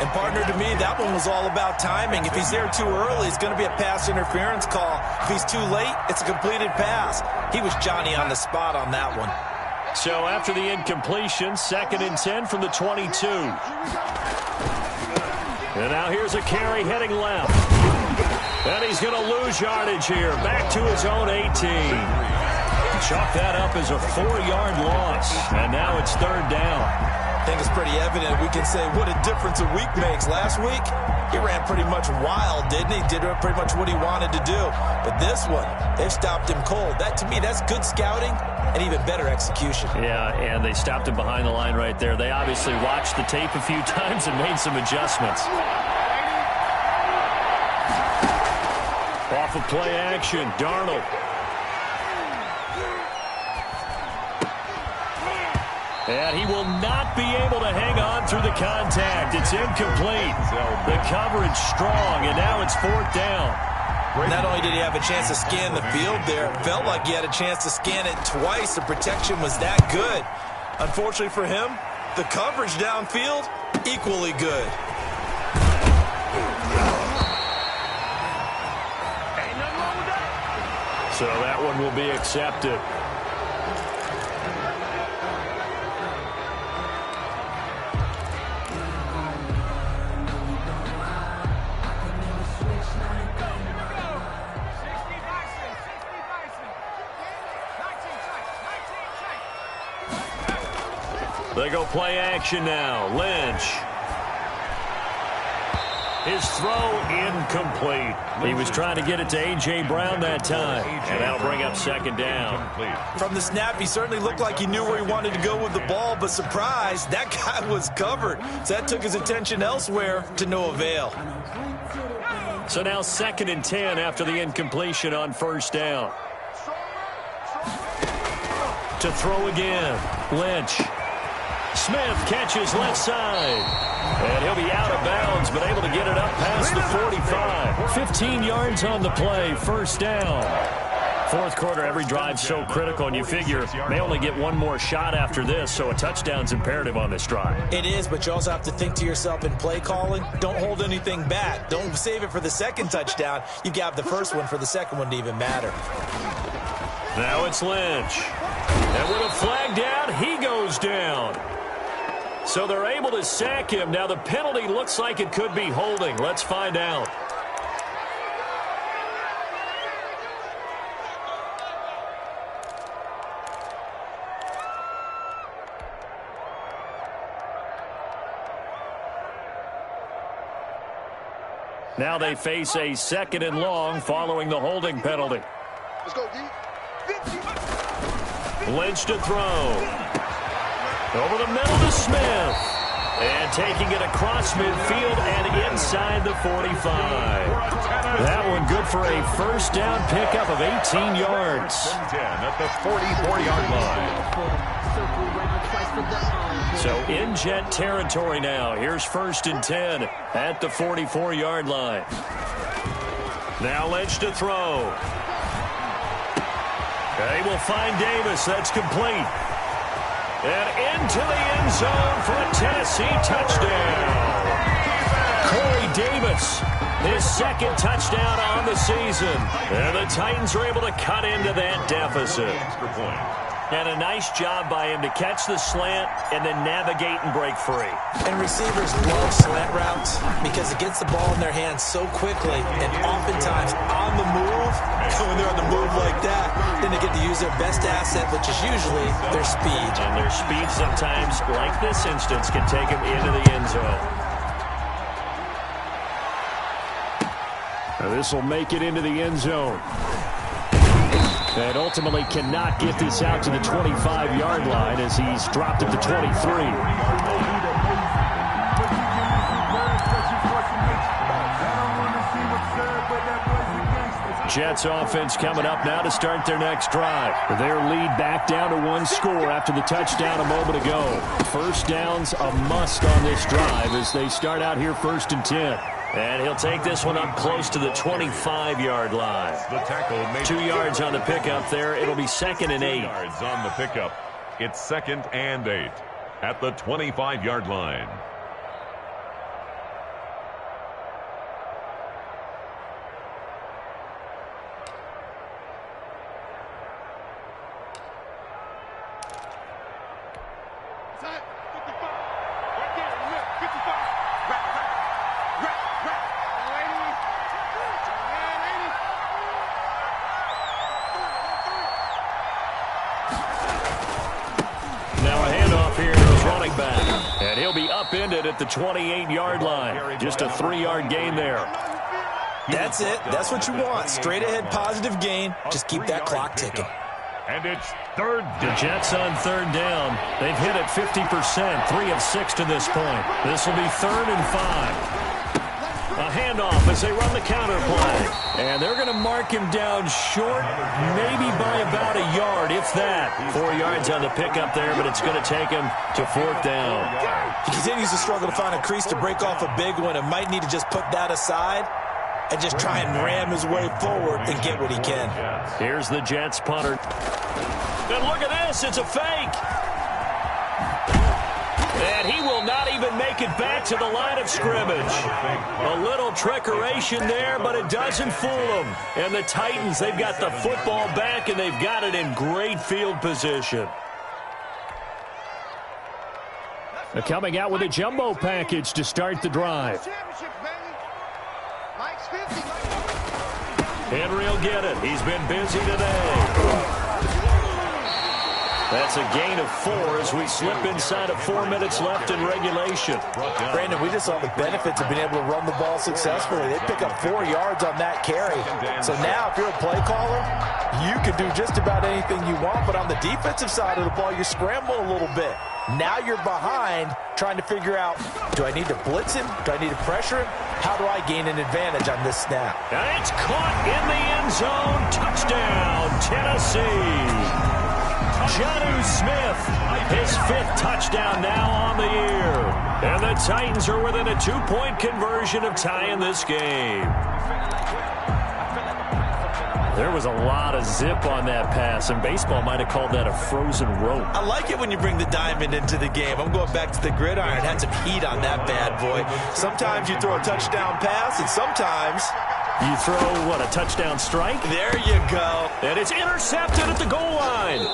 And partner, to me, that one was all about timing. If he's there too early, it's going to be a pass interference call. If he's too late, it's a completed pass. He was Johnny on the spot on that one. So after the incompletion, 2nd and 10 from the 22. And now here's a carry heading left. And he's going to lose yardage here. Back to his own 18. chalk that up as a 4-yard loss, and now it's third down. I think it's pretty evident. We can say what a difference a week makes. Last week, he ran pretty much wild, didn't he? Did pretty much what he wanted to do. But this one, they've stopped him cold. That, to me, that's good scouting and even better execution. Yeah, and they stopped him behind the line right there. They obviously watched the tape a few times and made some adjustments. Off of play action, Darnold. And he will not be able to hang on through the contact. It's incomplete. The coverage strong, and now it's fourth down. Not only did he have a chance to scan the field there, it felt like he had a chance to scan it twice. The protection was that good. Unfortunately for him, the coverage downfield, equally good. So that one will be accepted. They go play action now. Lynch. His throw incomplete. He was trying to get it to A.J. Brown that time. And that'll bring up second down. From the snap, he certainly looked like he knew where he wanted to go with the ball, but surprise, that guy was covered. So that took his attention elsewhere to no avail. So now 2nd and 10 after the incompletion on first down. To throw again. Lynch. Smith catches left side. And he'll be out of bounds, but able to get it up past the 45. 15 yards on the play, first down. Fourth quarter, every drive so critical, and you figure may only get one more shot after this, so a touchdown's imperative on this drive. It is, but you also have to think to yourself in play calling, don't hold anything back. Don't save it for the second touchdown. You got the first one for the second one to even matter. Now it's Lynch. And with a flag down, he goes down. So they're able to sack him. Now the penalty looks like it could be holding. Let's find out. Now they face a 2nd and long following the holding penalty. Let's go, D. Lynch to throw. Over the middle to Smith. And taking it across midfield and inside the 45. That one good for a first down pickup of 18 yards. 10 at the 44-yard line. So in Jet territory now. Here's 1st and 10 at the 44-yard line. Now Lynch to throw. They will find Davis. That's complete. And into the end zone for a Tennessee touchdown. Corey Davis, his 2nd touchdown on the season. And the Titans are able to cut into that deficit. Extra point. And a nice job by him to catch the slant and then navigate and break free. And receivers love slant routes because it gets the ball in their hands so quickly and oftentimes on the move. When they're on the move like that, then they get to use their best asset, which is usually their speed. And their speed sometimes, like this instance, can take them into the end zone. Now this will make it into the end zone. And ultimately cannot get this out to the 25-yard line as he's dropped at the 23. Jets offense coming up now to start their next drive. Their lead back down to 1 score after the touchdown a moment ago. First down's a must on this drive as they start out here 1st and 10. And he'll take this one up close to the 25-yard line. The tackle made 2 yards on the pickup there. It'll be 2nd and 8. yards on the pickup. It's 2nd and 8 at the 25-yard line. he'll be upended at the 28-yard line. Just a 3-yard gain there. That's it. That's what you want. Straight ahead positive gain. Just keep that clock ticking. And it's third down. The Jets on third down. They've hit it 50%, 3 of 6 to this point. This will be 3rd and 5. A handoff as they run the counter play. And they're going to mark him down short, maybe by about a yard, if that. 4 yards on the pickup there, but it's going to take him to 4th down. He continues to struggle to find a crease to break off a big one and might need to just put that aside and just try and ram his way forward and get what he can. Here's the Jets punter. And look at this. It's a fake. And he will not even make it back to the line of scrimmage. A little trickeration there, but it doesn't fool them. And the Titans, they've got the football back, and they've got it in great field position. They're coming out with a jumbo package to start the drive. Henry will get it. He's been busy today. That's a gain of 4 as we slip inside of 4 minutes left in regulation. Brandon, we just saw the benefits of being able to run the ball successfully. They pick up 4 yards on that carry. So now if you're a play caller, you can do just about anything you want. But on the defensive side of the ball, you scramble a little bit. Now you're behind trying to figure out, do I need to blitz him? Do I need to pressure him? How do I gain an advantage on this snap? And it's caught in the end zone. Touchdown, Tennessee. Jonnu Smith, his 5th touchdown now on the year. And the Titans are within a 2-point conversion of tying this game. There was a lot of zip on that pass, and baseball might have called that a frozen rope. I like it when you bring the diamond into the game. I'm going back to the gridiron. Had some heat on that bad boy. Sometimes you throw a touchdown pass, and sometimes you throw, what, a touchdown strike? There you go. And it's intercepted at the goal line.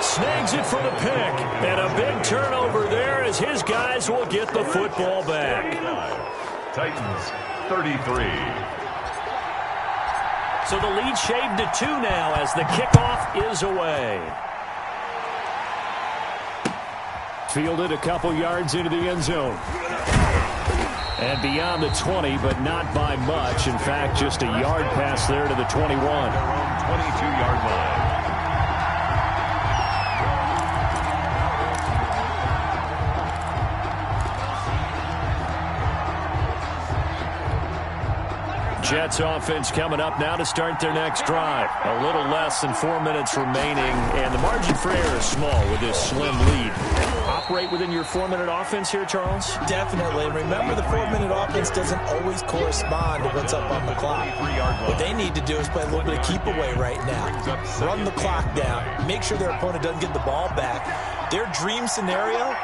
Snags it for the pick. And a big turnover there as his guys will get the football back. Titans 33. So the lead shaved to 2 now as the kickoff is away. Fielded a couple yards into the end zone. And beyond the 20, but not by much. In fact, just a yard pass there to the 21. 22-yard line. Jets offense coming up now to start their next drive. A little less than 4 minutes remaining, and the margin for error is small with this slim lead. Operate within your 4-minute offense here, Charles? Definitely. And remember, the 4-minute offense doesn't always correspond to what's up on the clock. What they need to do is play a little bit of keep away right now. Run the clock down. Make sure their opponent doesn't get the ball back. Their dream scenario,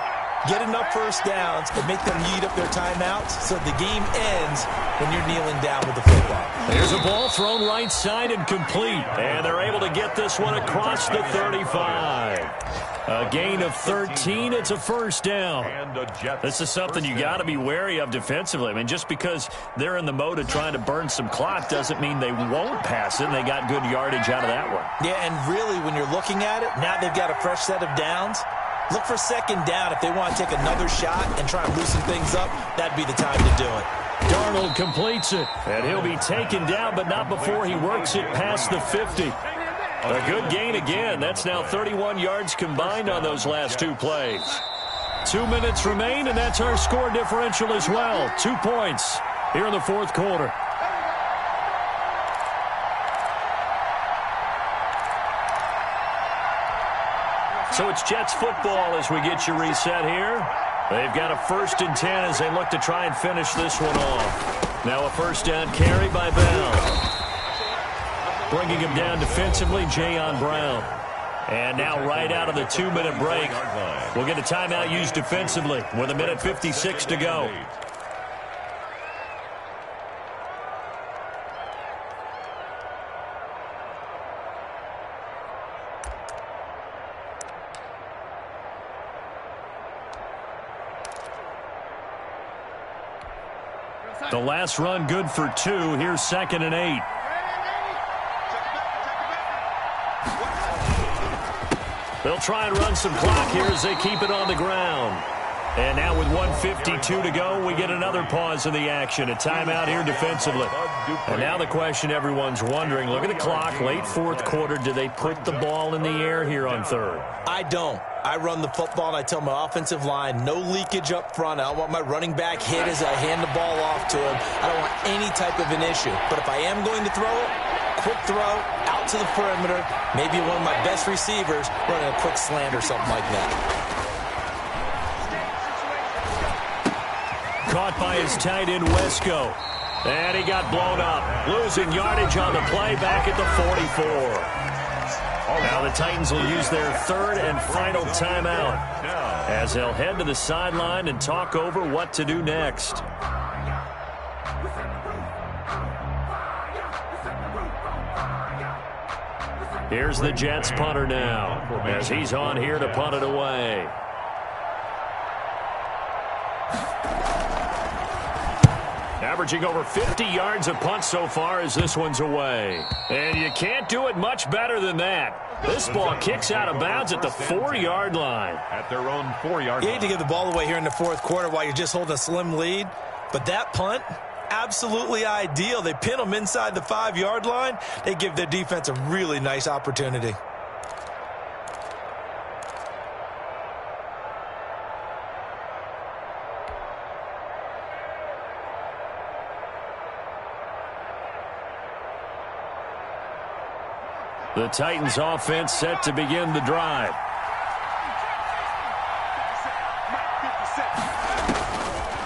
get enough first downs and make them eat up their timeouts so the game ends when you're kneeling down with the football. There's a ball thrown right side and complete. And they're able to get this one across the 35. A gain of 13. It's a first down. This is something you got to be wary of defensively. I mean, just because they're in the mode of trying to burn some clock doesn't mean they won't pass it. And they got good yardage out of that one. Yeah, and really, when you're looking at it, now they've got a fresh set of downs. Look for second down if they want to take another shot and try and loosen things up. That'd be the time to do it. Darnold completes it, and he'll be taken down, but not before he works it past the 50. A good gain again. That's now 31 yards combined on those last 2 plays. 2 minutes remain, and that's our score differential as well. 2 points here in the 4th quarter. So it's Jets football as we get you reset here. They've got a 1st and 10 as they look to try and finish this one off. Now a first down carry by Bell. Bringing him down defensively, Jayon Brown. And now right out of the 2-minute break, we'll get a timeout used defensively with 1:56 to go. The last run good for 2. Here's 2nd and 8. They'll try and run some clock here as they keep it on the ground. And now with 1:52 to go, we get another pause in the action. A timeout here defensively. And now the question everyone's wondering, look at the clock, late fourth quarter. Do they put the ball in the air here on third? I don't. I run the football, and I tell my offensive line, no leakage up front. I don't want my running back hit as I hand the ball off to him. I don't want any type of an issue. But if I am going to throw it, quick throw, out to the perimeter, maybe one of my best receivers running a quick slant or something like that. Caught by his tight end, Wesco. And he got blown up. Losing yardage on the play back at the 44. Now the Titans will use their third and final timeout as they'll head to the sideline and talk over what to do next. Here's the Jets punter now as he's on here to punt it away. Averaging over 50 yards a punt so far as this one's away. And you can't do it much better than that. This ball kicks out of bounds at the 4-yard line. At their own 4-yard line. You hate to give the ball away here in the fourth quarter while you're just holding a slim lead. But that punt, absolutely ideal. They pin them inside the 5-yard line. They give their defense a really nice opportunity. The Titans offense set to begin the drive.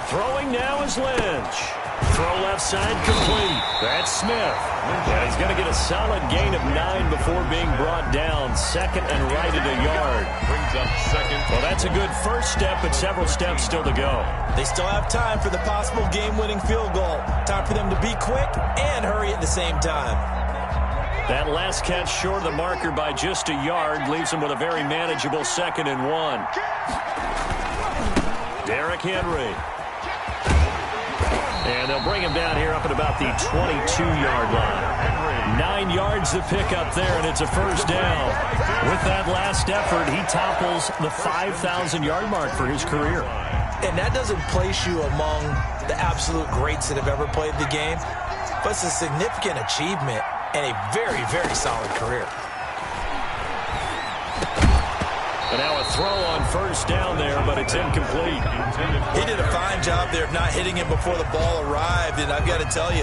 Throwing now is Lynch. Throw left side complete. That's Smith. Yeah, he's going to get a solid gain of 9 before being brought down. Second and right at a yard. Brings up second. Well, that's a good first step, but several steps still to go. They still have time for the possible game-winning field goal. Time for them to be quick and hurry at the same time. That last catch short of the marker by just a yard leaves him with a very manageable 2nd and 1. Derrick Henry. And they'll bring him down here up at about the 22-yard line. 9 yards to pick up there, and it's a first down. With that last effort, he topples the 5,000-yard mark for his career. And that doesn't place you among the absolute greats that have ever played the game, but it's a significant achievement and a very, very solid career. And now a throw on first down there, but it's incomplete. He did a fine job there of not hitting him before the ball arrived, and I've got to tell you,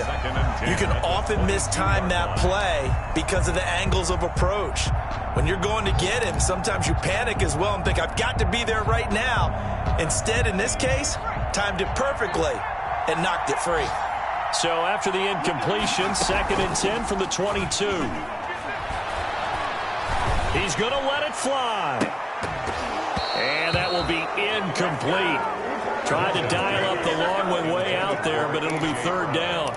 you can often mistime that play because of the angles of approach. When you're going to get him, sometimes you panic as well and think, I've got to be there right now. Instead, in this case, timed it perfectly and knocked it free. So after the incompletion, 2nd and 10 from the 22. He's going to let it fly. And that will be incomplete. Tried to dial up the long one way out there, but it'll be 3rd down.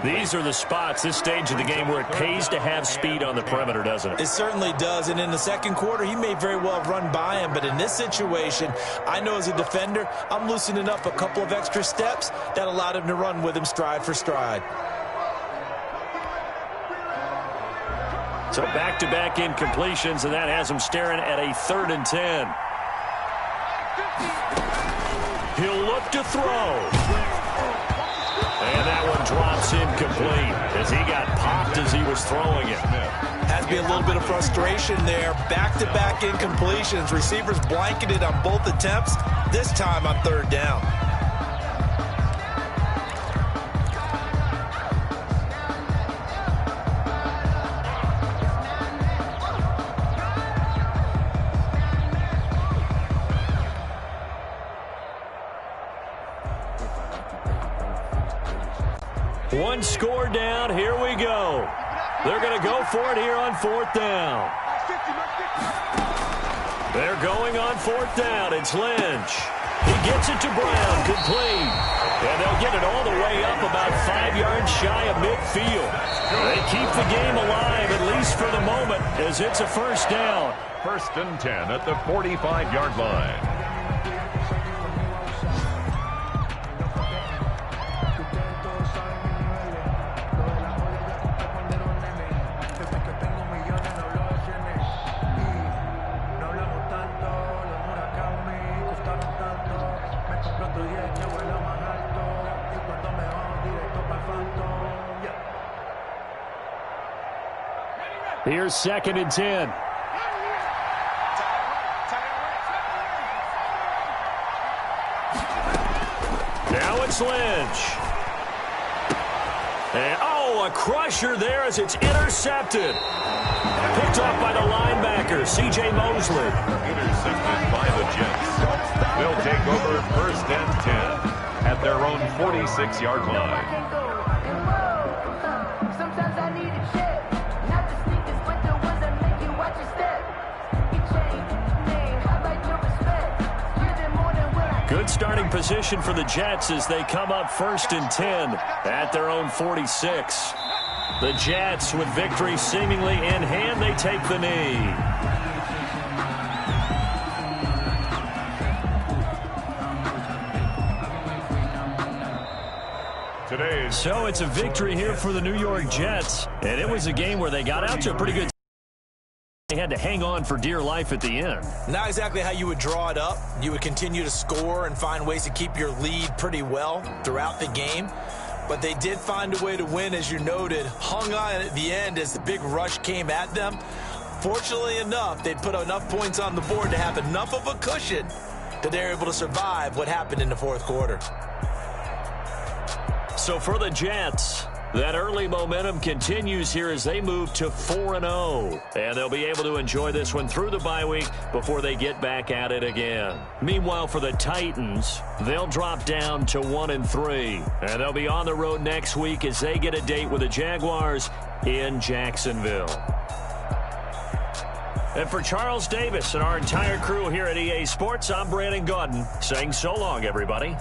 These are the spots, this stage of the game, where it pays to have speed on the perimeter, doesn't it? It certainly does, and in the second quarter, he may very well have run by him, but in this situation, I know as a defender, I'm loosening up a couple of extra steps that allowed him to run with him stride for stride. So back-to-back incompletions, and that has him staring at a 3rd and 10. He'll look to throw. And that one drops incomplete as he got popped as he was throwing it. Has to be a little bit of frustration there. Back-to-back incompletions. Receivers blanketed on both attempts, this time on 3rd down. One score down. Here we go. They're going to go for it here on 4th down. They're going on 4th down. It's Lynch. He gets it to Brown. Complete. And they'll get it all the way up about 5 yards shy of midfield. They keep the game alive, at least for the moment, as it's a first down. 1st and 10 at the 45-yard line. Here's 2nd and 10. Now it's Lynch. And, a crusher there as it's intercepted. Picked off by the linebacker, C.J. Mosley. Intercepted by the Jets. They'll take over 1st and 10 at their own 46-yard line. Sometimes I need a check. Not the sneakers, but the ones that make you watch your step. You change, man, I like your respect. You're the more than what I... Good starting position for the Jets as they come up 1st and 10 at their own 46. The Jets, with victory seemingly in hand, they take the knee. So it's a victory here for the New York Jets, and it was a game where they got out to a pretty good. They had to hang on for dear life at the end. Not exactly how you would draw it up. You would continue to score and find ways to keep your lead pretty well throughout the game. But they did find a way to win, as you noted. Hung on at the end as the big rush came at them. Fortunately enough, they put enough points on the board to have enough of a cushion that they're able to survive what happened in the 4th quarter. So for the Jets, that early momentum continues here as they move to 4-0. And they'll be able to enjoy this one through the bye week before they get back at it again. Meanwhile, for the Titans, they'll drop down to 1-3. And they'll be on the road next week as they get a date with the Jaguars in Jacksonville. And for Charles Davis and our entire crew here at EA Sports, I'm Brandon Gaudin saying so long, everybody.